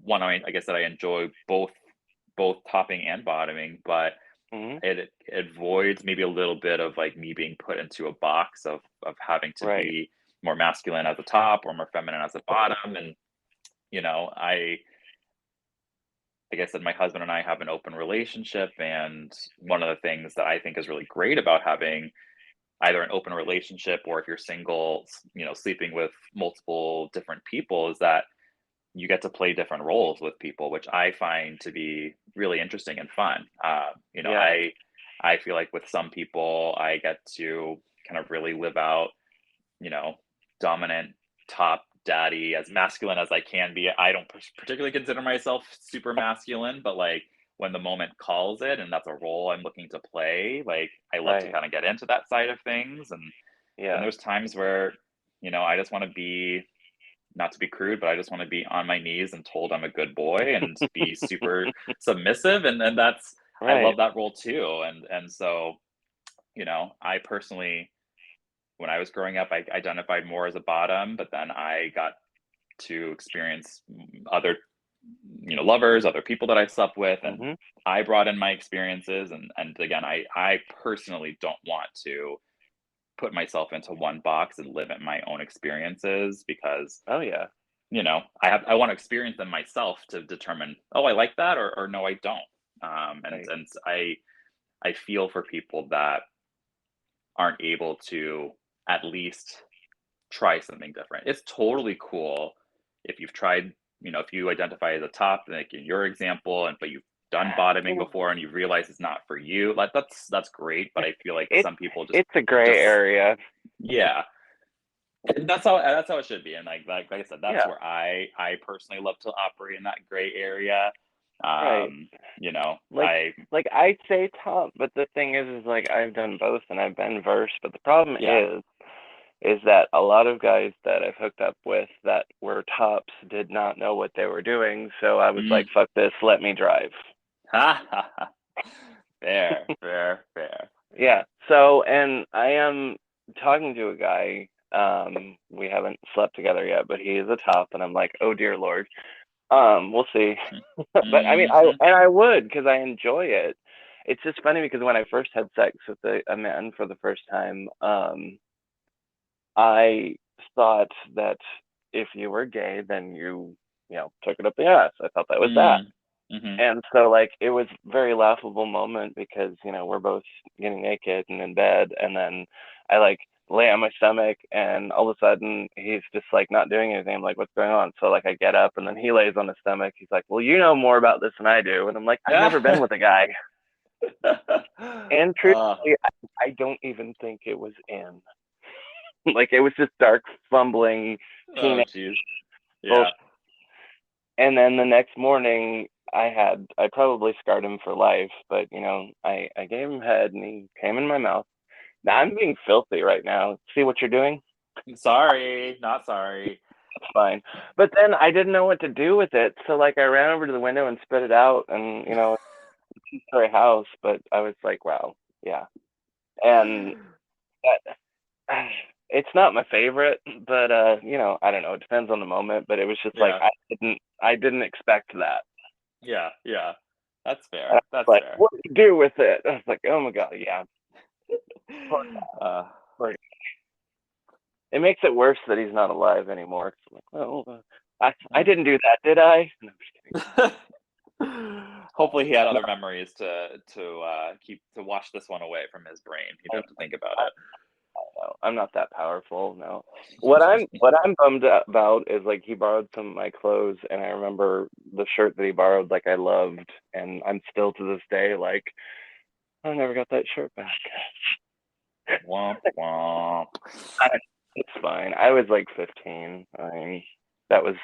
one I guess that I enjoy both topping and bottoming, but Mhm. it avoids maybe a little bit of like me being put into a box of having to Right. be more masculine at the top or more feminine at the bottom. And I like I said, my husband and I have an open relationship, and one of the things that I think is really great about having either an open relationship or if you're single, sleeping with multiple different people is that you get to play different roles with people, which I find to be really interesting and fun. Yeah. I feel like with some people, I get to kind of really live out, you know, dominant top daddy, as masculine as I can be. I don't particularly consider myself super masculine, but like when the moment calls it and that's a role I'm looking to play, like I love to Right. kind of get into that side of things. And then Yeah. there's times where, I just want to be, not to be crude, but I just want to be on my knees and told I'm a good boy and be super submissive. And that's, I Right. love that role too. And so, I personally, when I was growing up, I identified more as a bottom, but then I got to experience other, lovers, other people that I slept with, and Mhm. I brought in my experiences. And again, I personally don't want to put myself into one box and live in my own experiences because Oh yeah. I want to experience them myself to determine, oh, I like that, or no, I don't. And Right. and I feel for people that aren't able to at least try something different. It's totally cool if you've tried, if you identify as a top, like in your example, but you've done bottoming Well, before and you realize it's not for you. Like that's great, but I feel like it's some people just it's a gray just area. yeah, and that's how it should be. And like I said, that's Yeah. where I personally love to operate in that gray area. Right. Like I like I say top, but the thing is like I've done both and I've been versed, but the problem yeah. is that a lot of guys that I've hooked up with that were tops did not know what they were doing, so I was like, Mm. fuck this, let me drive. Ha ha ha. Fair, fair, fair. Yeah. So, and I am talking to a guy. We haven't slept together yet, but he is a top, and I'm like, oh dear Lord. We'll see. But I mean, Mm-hmm. I would because I enjoy it. It's just funny because when I first had sex with a man for the first time, I thought that if you were gay, then you took it up the ass. I thought that was that. Mm. Mhm. And so like it was a very laughable moment because, we're both getting naked and in bed and then I like lay on my stomach and all of a sudden he's just like not doing anything. I'm like, what's going on? So like I get up and then he lays on his stomach. He's like, well, you know more about this than I do. And I'm like, I've never been with a guy. And Uh, truthfully, I don't even think it was in. Like it was just dark, fumbling oh, teenage jeez. Yeah. bullshit. And then the next morning, I probably scarred him for life, but I gave him head and he came in my mouth. Now I'm being filthy right now. See what you're doing? Sorry, not sorry. It's fine. But then I didn't know what to do with it, so like I ran over to the window and spit it out, and it's a two-story house, but I was like, wow, yeah. And that, it's not my favorite, but I don't know. It depends on the moment, but it was just like Yeah. I didn't expect that. Yeah, yeah. That's And I fair. was That's like, fair. what do you do with it? I was like, oh my god, yeah. Poor Uh, guy. It makes it worse that he's not alive anymore. 'Cause I'm like, well, I uh. didn't do that, did I? No, I'm just kidding. Hopefully he had No, other memories to keep to wash this one away from his brain. He I, didn't have to think about I, it. no, I'm not that powerful. No. What I'm bummed about is like he borrowed some of my clothes, and I remember the shirt that he borrowed, like I loved, and I'm still to this day like I never got that shirt back. Womp womp. I, it's fine. I was like 15. I mean, that was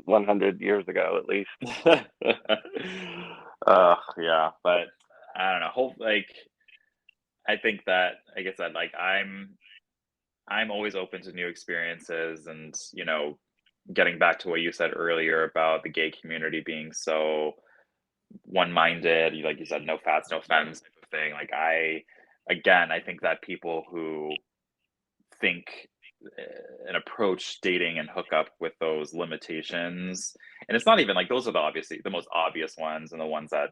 100 years ago at least. Yeah, but I don't know. Hope like I think that, like I said, like I'm always open to new experiences, and getting back to what you said earlier about the gay community being so one-minded, like you said, no fats, no femmes type of thing. Like I think that people who think and approach dating and hook up with those limitations, and it's not even like those are obviously the most obvious ones and the ones that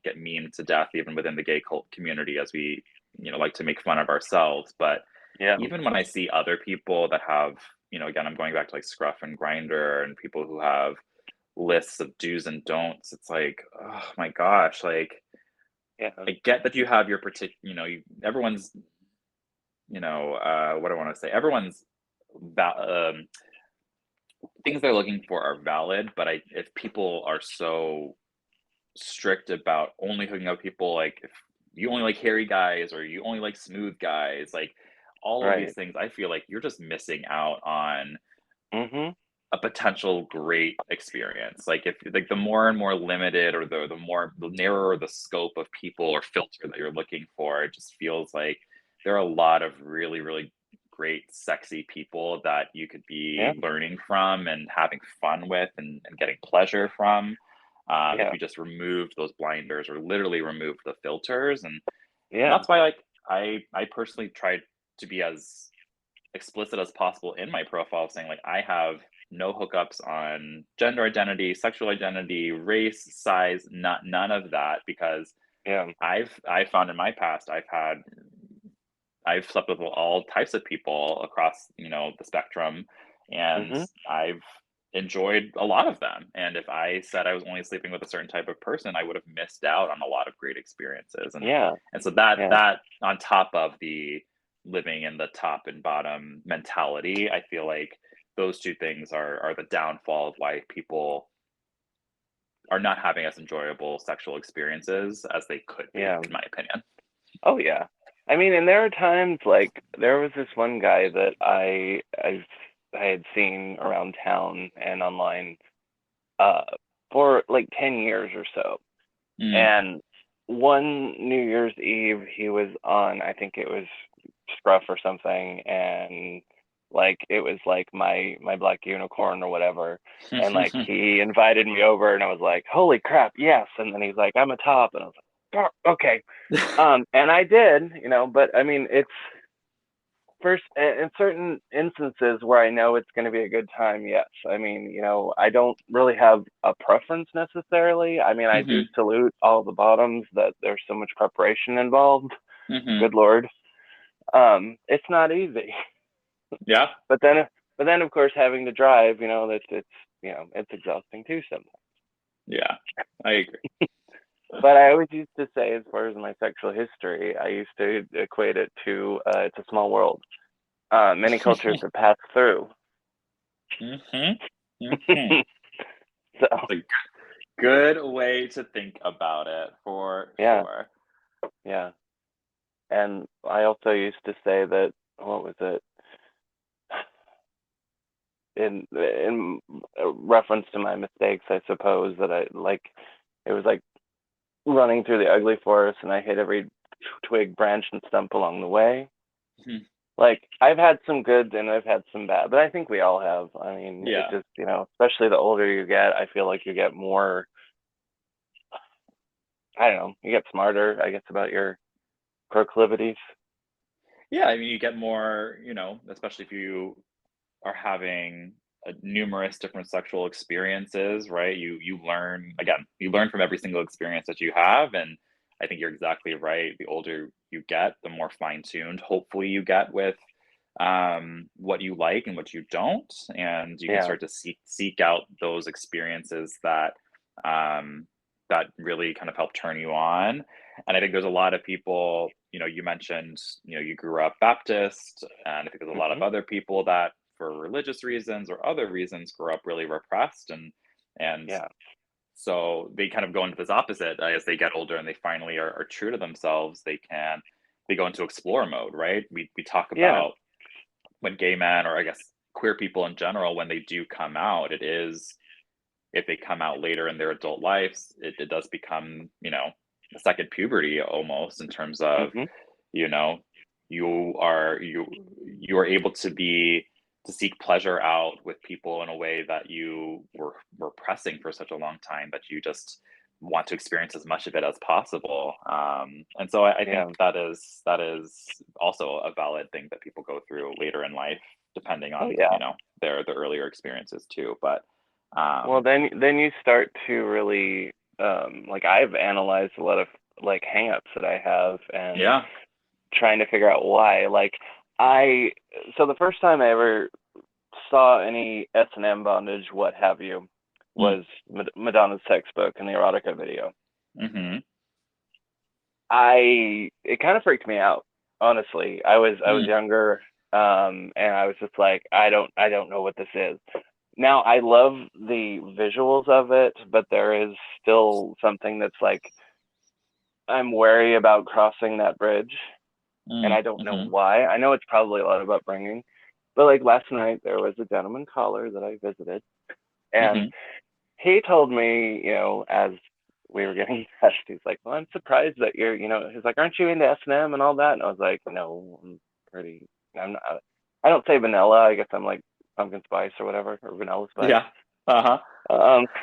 get memed to death even within the gay cult community, as we like to make fun of ourselves. But Yeah. even when I see other people that have, again, I'm going back to like Scruff and Grinder and people who have lists of do's and don'ts, it's like, oh my gosh, like Yeah. I get that you have your particular, everyone's, what do I want to say? Everyone's things they're looking for are valid, but if people are so strict about only hooking up with people, like if you only like hairy guys or you only like smooth guys, like all of these Right. things, I feel like you're just missing out on Mhm. a potential great experience. Like if like the more and more limited or the narrower the scope of people or filter that you're looking for, it just feels like there are a lot of really, really great, sexy people that you could Yeah, be learning from and having fun with and getting pleasure from. If yeah, you just removed those blinders or literally removed the filters. And yeah, that's why like I personally tried to be as explicit as possible in my profile saying like I have no hookups on gender identity, sexual identity, race, size, not none of that because yeah. I found in my past I've slept with all types of people across, the spectrum and Mhm. I've enjoyed a lot of them. And if I said I was only sleeping with a certain type of person, I would have missed out on a lot of great experiences. And Yeah, and so that yeah, that on top of the living in the top and bottom mentality, I feel like those two things are the downfall of why people are not having as enjoyable sexual experiences as they could be, yeah. in my opinion. Oh yeah. I mean, and there are times like there was this one guy that I had seen around town and online uh for like 10 years or so. Mm. And one New Year's Eve he was on, I think it was Scruff or something, and like it was like my black unicorn or whatever. And like he invited me over and I was like, "Holy crap, yes." And then he's like, "I'm a top." And I was like, "Oh, okay." And I did, but I mean, it's first in certain instances where I know it's going to be a good time. Yes, I mean, I don't really have a preference necessarily. I mean, I do Hmm. salute all the bottoms that there's so much preparation involved. Hmm. Good Lord, it's not easy. Yeah. But then of course having to drive, that it's exhausting too sometimes. Yeah. I agree. But I always used to say, as far as my sexual history, I used to equate it to it's a small world. Many cultures have passed through. Hmm. Hmm. So It's a good way to think about it for yeah, sure. yeah. And I also used to say that, what was it, in reference to my mistakes, I suppose, that I like it was like running through the ugly forest and I hit every twig, branch, and stump along the way. Mhm. Like I've had some good and I've had some bad, but I think we all have. I mean, it Yeah. just, especially the older you get, I feel like you get more, I don't know, you get smarter, I guess, about your proclivities. Yeah. I mean, you get more, especially if you are having numerous different sexual experiences, right? You learn again. You learn from every single experience that you have, and I think you're exactly right. The older you get, the more fine tuned, hopefully, you get with what you like and what you don't, and you can Yeah, start to seek out those experiences um, that really kind of help turn you on. And I think there's a lot of people. You mentioned you grew up Baptist, and I think there's a lot of hmm, other people that for religious reasons or other reasons grew up really repressed and yeah, so they kind of go into this opposite as they get older and they finally are true to themselves they go into explore mode, right? We talk yeah, about when gay men or I guess queer people in general when they do come out it is if they come out later in their adult lives it does become a second puberty almost in terms of hmm, you know you are able to seek pleasure out with people in a way that you were pressing for such a long time that you just want to experience as much of it as possible and so I think yeah. that is also a valid thing that people go through later in life depending Oh on yeah. their earlier experiences too but Well, um then you start to really, like I've analyzed a lot of like hangups that I have and yeah. trying to figure out why. Like I, so the first time I ever saw any S&M bondage, what have you, Mm. was Madonna's sex book and the erotica video. Mhm. It kind of freaked me out, honestly. I was Mm. younger, and I was just like, I don't know what this is. Now I love the visuals of it, but there is still something that's like I'm wary about crossing that bridge, and Mm. I don't know Mhm. why. I know it's probably a lot of upbringing, But like last night, there was a gentleman caller that I visited, and Hmm. he told me, as we were getting dressed, he's like, "Well, I'm surprised that he's like, aren't you into S&M and all that?" And I was like, "No, pretty, I'm not, I don't say vanilla. I guess I'm like pumpkin spice or whatever, or vanilla spice." Yeah. Uh-huh.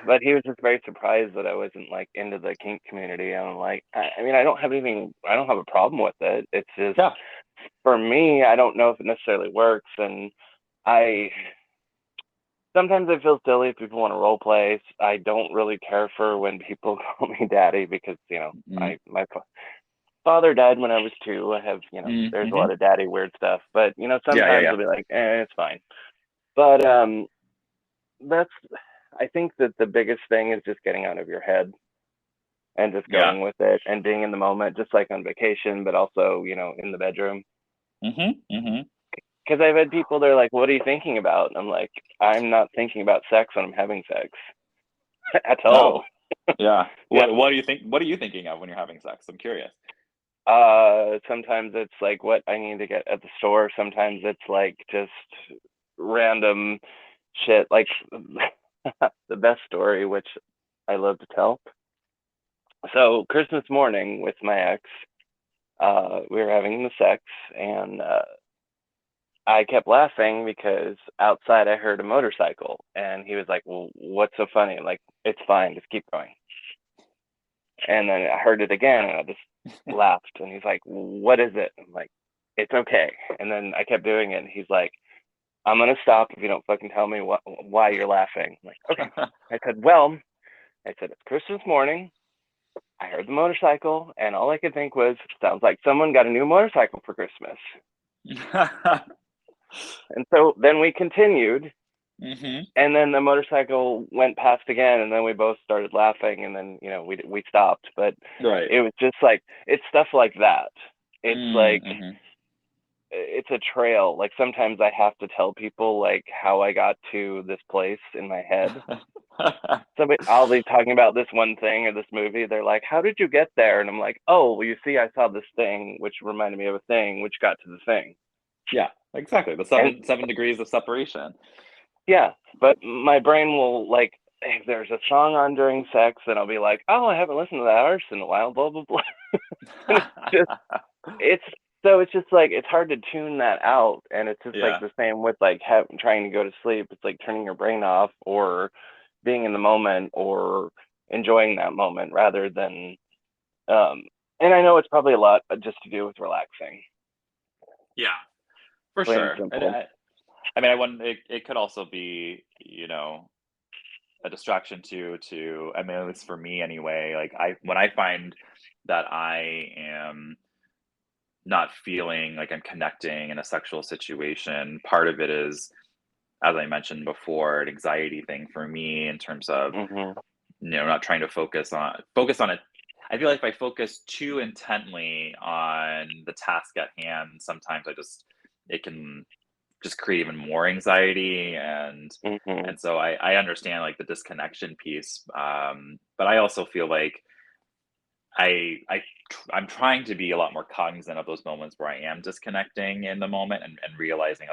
But he was just very surprised that I wasn't like into the kink community. And I'm like, I mean, I don't have a problem with it. It's just, Yeah. for me, I don't know if it necessarily works. And I, sometimes I feel silly if people want to role play. I don't really care for when people call me daddy because, my father died when I was 2. I have, there's a Mm-hmm. lot of daddy weird stuff, but, Yeah, yeah, sometimes yeah. I'll be like, it's fine. But, that's, I think that the biggest thing is just getting out of your head and just Yeah. going with it and being in the moment, just like on vacation, but also, in the bedroom. Mm-hmm. Mm-hmm. Because I've had people, they're like, "What are you thinking about?" And I'm like, "I'm not thinking about sex when I'm having sex at all." Oh, yeah. Yeah. What do you think? What are you thinking of when you're having sex? I'm curious. Sometimes it's like what I need to get at the store. Sometimes it's like just random shit. Like the best story, which I love to tell. So Christmas morning with my ex, we were having the sex, and I kept laughing because outside I heard a motorcycle, and he was like, "Well, what's so funny?" I'm like, "It's fine, just keep going." And then I heard it again, and I just laughed, and he's like, "What is it?" I'm like, "It's okay." And then I kept doing it, and he's like, "I'm gonna stop if you don't fucking tell me why you're laughing." I'm like, "Okay." I said, "Well," I said, "It's Christmas morning. I heard the motorcycle, and all I could think was, sounds like someone got a new motorcycle for Christmas." And so then we continued, Hmm. and then the motorcycle went past again, and then we both started laughing, and then we stopped. But Right. it was just like, it's stuff like that. It's like, Mm-hmm. it's a trail. Like sometimes I have to tell people like how I got to this place in my head. Somebody, I'll be talking about this one thing or this movie. They're like, "How did you get there?" And I'm like, "Oh, well, you see, I saw this thing, which reminded me of a thing, which got to the thing." Yeah, exactly. The And seven degrees of separation. yeah, but my brain will like, if there's a song on during sex, then I'll be like, "Oh, I haven't listened to that artist in a while." Blah blah blah. And just it's it's just like it's hard to tune that out, and it's just like Yeah. the same with like trying to go to sleep. It's like turning your brain off or being in the moment or enjoying that moment rather than um. And I know it's probably a lot just to do with relaxing, Yeah, for plain and sure. And simple. I mean, I wouldn't. It could also be, a distraction to. I mean, at least for me anyway. Like when I find that I am not feeling like I'm connecting in a sexual situation, part of it is, as I mentioned before, an anxiety thing for me in terms of, Hmm. not trying to focus on it. I feel like if I focus too intently on the task at hand, sometimes it can just create even more anxiety, Hmm. and so I understand like the disconnection piece, but I also feel like I'm trying to be a lot more cognizant of those moments where I am disconnecting in the moment, and realizing,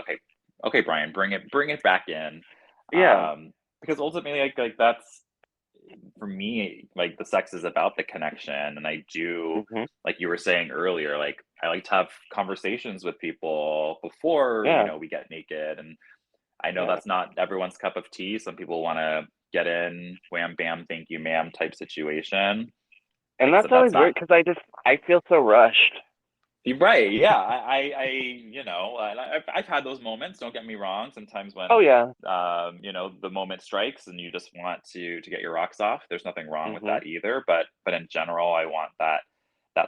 okay, Brian, bring it back in, Yeah. because ultimately, like that's for me, like the sex is about the connection, and I do, Hmm. like you were saying earlier, like I like to have conversations with people before Yeah. we get naked, and I know Yeah. that's not everyone's cup of tea. Some people want to get in, wham bam, thank you, ma'am, type situation. And That's that's that's always not. weird because I feel so rushed. You're right. Yeah. And I've had those moments. Don't get me wrong. Sometimes Oh when, yeah. the moment strikes and you just want to get your rocks off. There's nothing wrong with Hmm. that either. But in general, I want that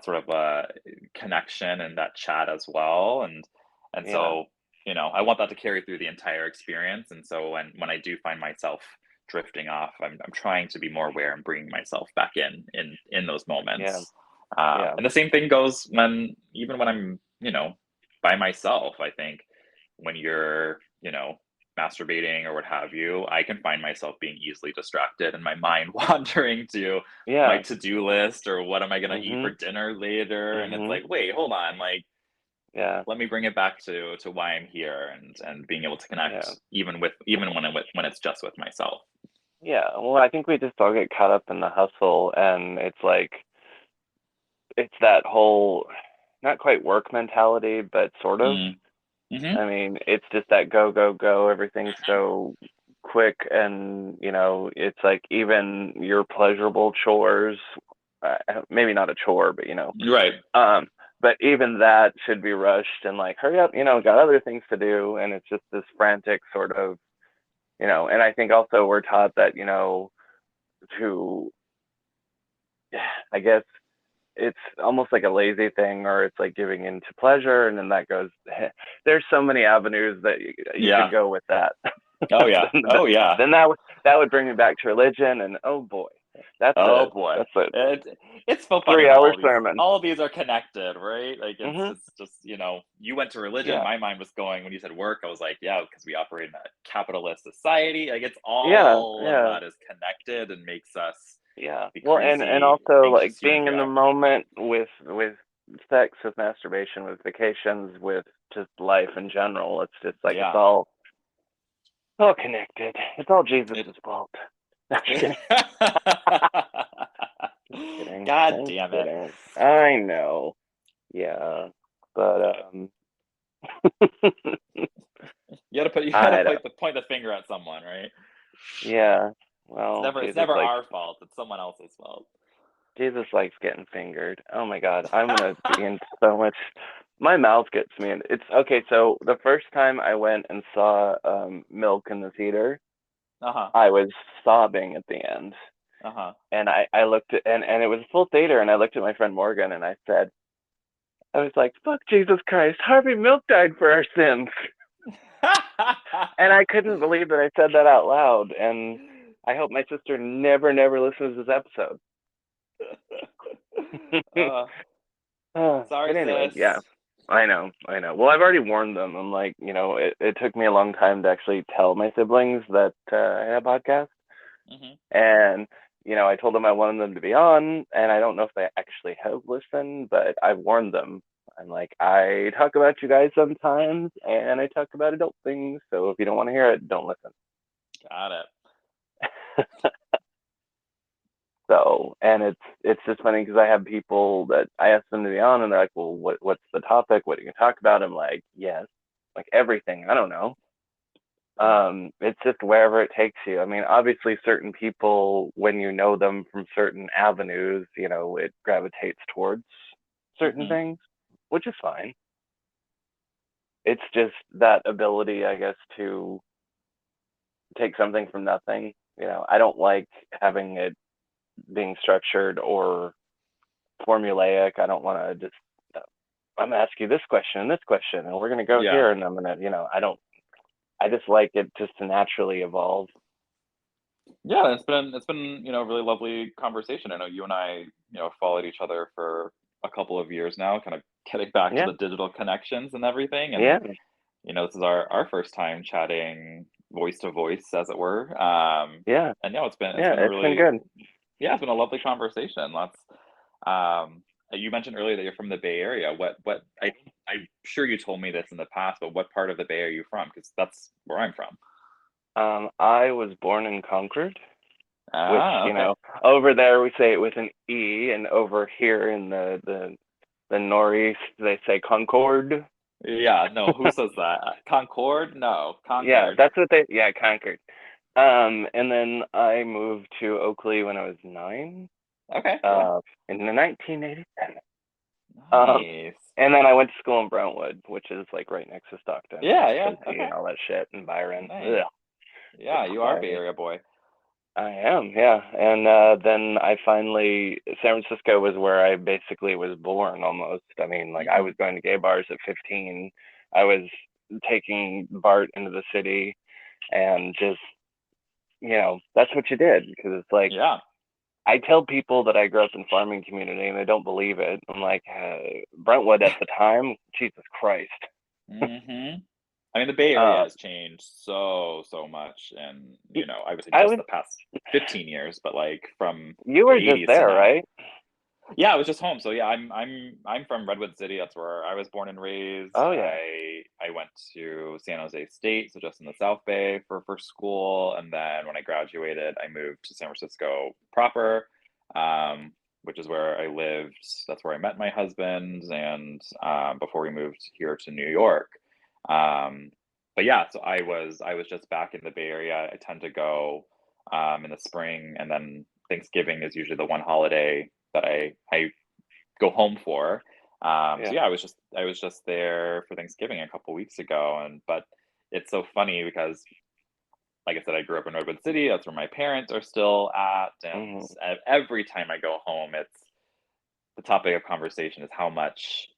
sort of connection and that chat as well. And Yeah. so, I want that to carry through the entire experience. And so when I do find myself drifting off, I'm trying to be more aware and bringing myself back in those Yeah. moments. Yeah. And the same thing goes even when I'm, by myself. I think when you're, masturbating or what have you, I can find myself being easily distracted and my mind wandering to my Yeah. to-do list, or what am I going to eat for Hmm. dinner later? And it's Hmm. like, wait, hold on. Like, Yeah. let me bring it back to why I'm here, and being able to connect Yeah. even when it's just with myself. Yeah. Well, I think we just all get caught up in the hustle, and it's like it's that whole not quite work mentality, but sort of. Mm. Mm-hmm. I mean, it's just that go, go, go. Everything's so quick, and it's like even your pleasurable chores, maybe not a chore, but Right. um, but even that should be rushed and like, hurry up, got other things to do, and it's just this frantic sort of, and I think also we're taught that, to, I guess it's almost like a lazy thing, or it's like giving in to pleasure, and then that goes there's so many avenues that you could Yeah. go with that. Oh yeah. then, Oh yeah. then that would bring me back to religion, and oh boy, that's a Oh boy. that's a It's so funny three how hour sermon. all of these are connected, right? Like Hmm. it's just, you went to religion, Yeah. my mind was going when you said work, I was like, yeah, because we operate in a capitalist society. Like it's Yeah. all of Yeah. that is connected and makes us Yeah. be Well, and crazy also like anxious humans being we in the are. moment with sex, with masturbation, with vacations, with just life in general. It's just like Yeah. it's all connected. It's all Jesus' It fault. No, I'm just kidding. Just kidding. God I'm damn it. kidding. I know. Yeah. But You gotta I don't. point the finger at someone, right? Yeah. Well, It's Jesus never likes our fault, it's someone else's fault. Jesus likes getting fingered. Oh my God. I'm gonna be in so much. My mouth gets me in. It's okay. So the first time I went and saw Milk in the theater, Uh-huh. I was sobbing at the end. Uh-huh. And I looked at, and it was a full theater, and I looked at my friend Morgan, and I was like, fuck Jesus Christ, Harvey Milk died for our sins. And I couldn't believe that I said that out loud. And I hope my sister never, never listens to this episode. uh, Sorry, But anyway, yeah, sis. I know, I know. Well, I've already warned them. I'm like, it took me a long time to actually tell my siblings that I had a podcast. Hmm. And, I told them I wanted them to be on, and I don't know if they actually have listened, but I've warned them. I'm like, I talk about you guys sometimes, and I talk about adult things. So if you don't want to hear it, don't listen. Got it. So, and it's just funny because I have people that I ask them to be on, and they're like, well, what's the topic? What are you gonna talk about? I'm like, yes, like everything. I don't know. It's just wherever it takes you. I mean, obviously, certain people, when you know them from certain avenues, it gravitates towards certain Hmm. things, which is fine. It's just that ability, I guess, to take something from nothing. I don't like having it being structured or formulaic. I don't want to just, I'm gonna ask you this question and this question, and we're gonna go Yeah. here, and I'm gonna, I don't. I just like it just to naturally evolve. Yeah, it's been, a really lovely conversation. I know you and I, followed each other for a couple of years now, kind of getting back to Yeah, the digital connections and everything. And, yeah, this is our first time chatting voice to voice, as it were. yeah, And yeah, it's yeah. been a It's been really, good. yeah, it's been a lovely conversation. Lots. You mentioned earlier that you're from the Bay Area. I'm sure you told me this in the past, but what part of the Bay are you from? Because that's where I'm from. I was born in Concord, which Ah, okay. over there we say it with an E, and over here in the northeast they say Concord. Yeah, no, who says that? Concord? No, Yeah, Concord. that's what yeah, Concord. And then I moved to Oakley when I was 9, Okay, yeah. uh, in the 1987. Um, Nice. and then I went to school in Brentwood, which is like right next to Stockton Yeah, and yeah, Quincy okay. and all that shit, and Byron. Nice. Ugh, Yeah, get you are a Bay quiet. Area boy. I am, yeah. And then San Francisco was where I basically was born almost. I mean, like I Hmm. was going to gay bars at 15. I was taking Bart into the city, and just, that's what you did, because it's like, Yeah. I tell people that I grew up in farming community and they don't believe it. I'm like, Brentwood at the time, Jesus Christ. Hmm. I mean, the Bay Area Uh, has changed so much, and obviously I just was, the past 15 years, but like from you the were just 80s to there, now. right? Yeah, I was just home. So yeah, I'm from Redwood City. That's where I was born and raised. Oh yeah. I went to San Jose State, so just in the South Bay for school, and then when I graduated, I moved to San Francisco proper, um, which is where I lived. That's where I met my husband, and before we moved here to New York. Um, but yeah, so I was just back in the Bay Area. I tend to go in the spring, and then Thanksgiving is usually the one holiday that I go home for. So Yeah. yeah, I was just there for Thanksgiving a couple weeks ago, and but it's so funny because, like I said, I grew up in Redwood City. That's where my parents are still at, and Hmm. every time I go home, it's the topic of conversation is how much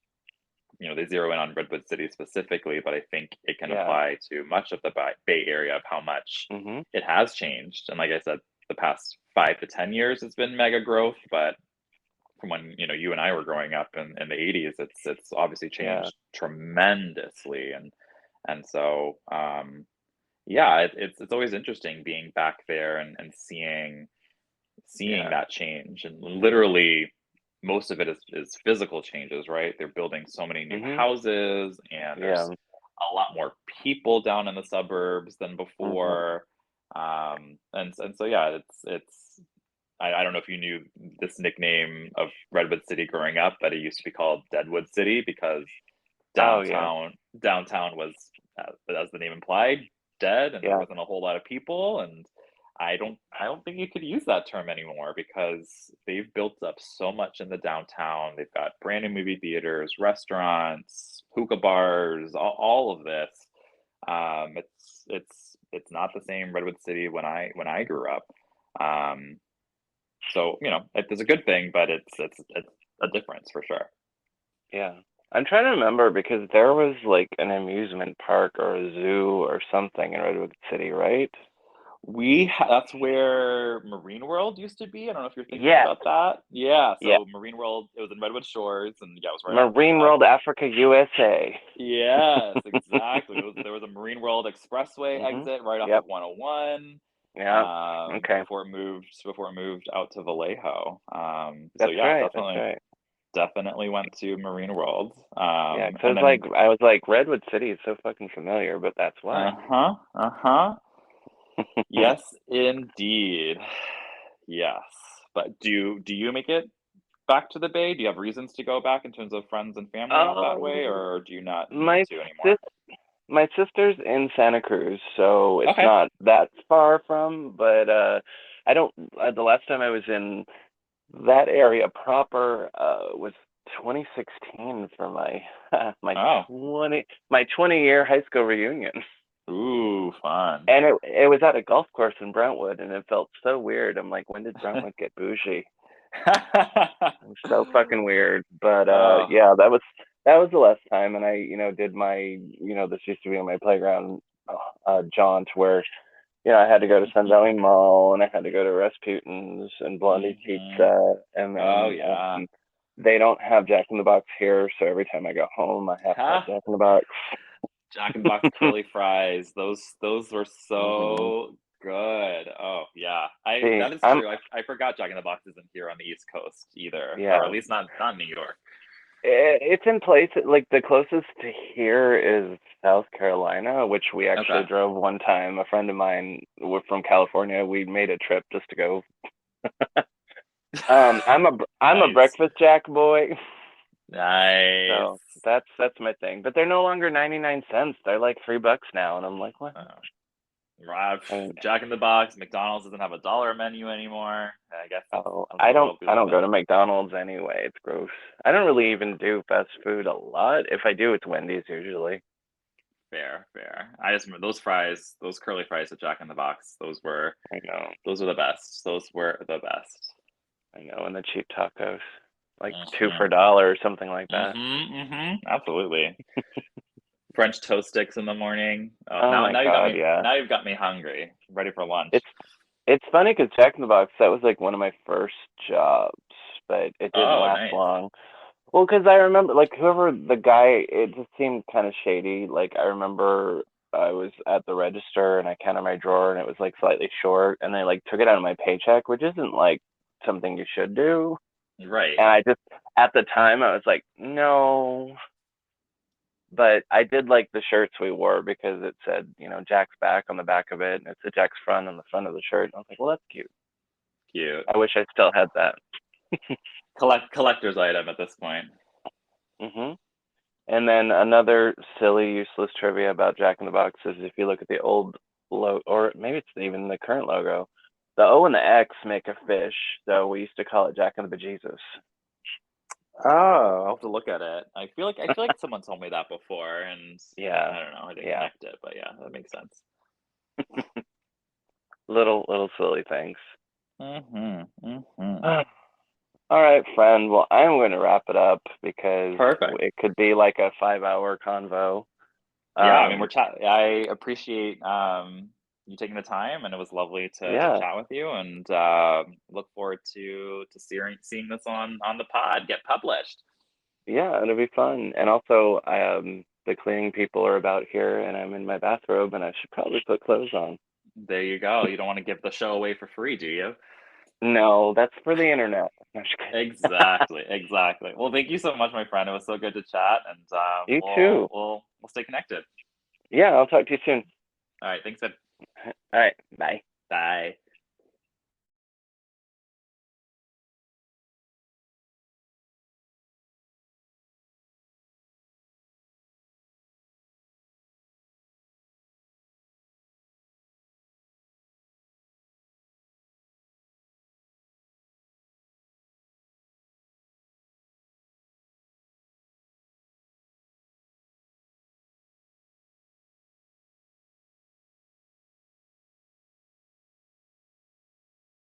they zero in on Redwood City specifically, but I think it can Yeah. apply to much of the Bay Area of how much Hmm. it has changed. And like I said, the past 5 to 10 years has been mega growth, but from when you and I were growing up in the 80s, it's obviously Yeah. changed tremendously, and so yeah, it's always interesting being back there and seeing Yeah. that change, and literally most of it is physical changes, right? They're building so many new Hmm. houses, and there's Yeah. a lot more people down in the suburbs than Hmm. before. And so yeah, it's I don't know if you knew this nickname of Redwood City growing up, but it used to be called Deadwood City because Oh yeah. downtown was, as the name implied, dead, and there Yeah. wasn't a whole lot of people. And I don't think you could use that term anymore because they've built up so much in the downtown. They've got brand new movie theaters, restaurants, hookah bars, all of this. It's not the same Redwood City when I grew up. Um, so it's a good thing, but it's a difference for sure. Yeah. I'm trying to remember because there was like an amusement park or a zoo or something in Redwood City, right? That's where Marine World used to be. I don't know if you're thinking Yes. about that. Yeah, Yeah. so Marine World, it was in Redwood Shores, and yeah, it was right Marine on. World Africa USA. Yes, exactly. There was a Marine World Expressway Hmm. exit right off of Yep. 101, Yeah. Okay. before it moved out to Vallejo. So That's yeah, right. That's definitely right. definitely went to Marine World. Yeah, 'cause And then I was like Redwood City is so fucking familiar, but that's why. uh-huh, uh-huh. Yes, indeed. Yes. But do you make it back to the Bay? Do you have reasons to go back in terms of friends and family out that way, Um, or do you not need my to anymore? sis, my sister's in Santa Cruz, so it's Okay. not that far from. But I don't. The last time I was in that area proper was 2016 for my my Oh. 20-year high school reunion. Ooh, fun. And it was at a golf course in Brentwood, and it felt so weird. I'm like, when did Brentwood get bougie? It was so fucking weird. But Oh. yeah, that was the last time, and I did my this used to be on my playground jaunt where I had to go to Sun Valley Mall and I had to go to Rasputin's and Blondie's Mhm. Pizza, and Oh, then yeah. they don't have Jack in the Box here, so every time I go home, I have to have Ha! Jack in the Box. Jack in the Box curly fries. Those were Hmm. so good. Oh, yeah. I See, That is true. I forgot Jack in the Box isn't here on the East Coast either, or at yeah, least not in New York. it's in places like the closest to here is South Carolina, which we actually Okay. drove one time. A friend of mine from California. We made a trip just to go. I'm a Nice. breakfast jack boy, so Nice. that's my thing. But they're no longer 99 cents. They're like $3 now, and I'm like, what? Oh, right. I mean, Jack in the Box, McDonald's doesn't have a dollar menu anymore. I guess that's oh, as I the don't world we I live don't go in. to McDonald's anyway. It's gross. I don't really even do fast food a lot. If I do, it's Wendy's usually. Fair, fair. I just remember those fries, those curly fries at Jack in the Box. I know, Those were the best. Those were the best. I know, and the cheap tacos, like two for Mhm. a dollar or something like that. Mhm. Mhm. Absolutely. French toast sticks in the morning. Oh, Oh now my now you got God, me yeah. now you've got me hungry. Ready for lunch. It's it's funny because Jack in the Box, that was like one of my first jobs, but it didn't Oh, last nice. long. Well, because I remember, like, whoever the guy, it just seemed kind of shady. Like, I remember I was at the register and I counted my drawer and it was like slightly short, and they like took it out of my paycheck, which isn't like something you should do. Right. And I just, at the time, I was like, no. But I did like the shirts we wore because it said, Jack's back on the back of it, and it said Jack's front on the front of the shirt. And I was like, well, that's cute. Cute. I wish I still had that. Collector's item at this point. hmm And then another silly, useless trivia about Jack in the Box is if you look at the old logo, or maybe it's even the current logo, the O and the X make a fish, so we used to call it Jack and the Bejesus. Oh, I'll have to look at it. I feel like someone told me that before, and Yeah, I don't know, I didn't yeah, connect it, but yeah, that makes sense. little silly things. Mhm. Mhm. All right, friend. Well, I'm going to wrap it up because Perfect. it could be like a 5 hour convo. Yeah, I mean, Um, I appreciate you taking the time, and it was lovely to yeah, chat with you, and look forward to seeing this on the pod get published. yeah, it'll be fun. And also, the cleaning people are about here, and I'm in my bathrobe, and I should probably put clothes on. There you go. You don't want to give the show away for free, do you? No, that's for the internet. No, just kidding. Exactly, exactly. Well, thank you so much, my friend. It was so good to chat, and You we'll too. we'll stay connected. Yeah, I'll talk to you soon. All right, thanks, Ed. All right, bye. Bye.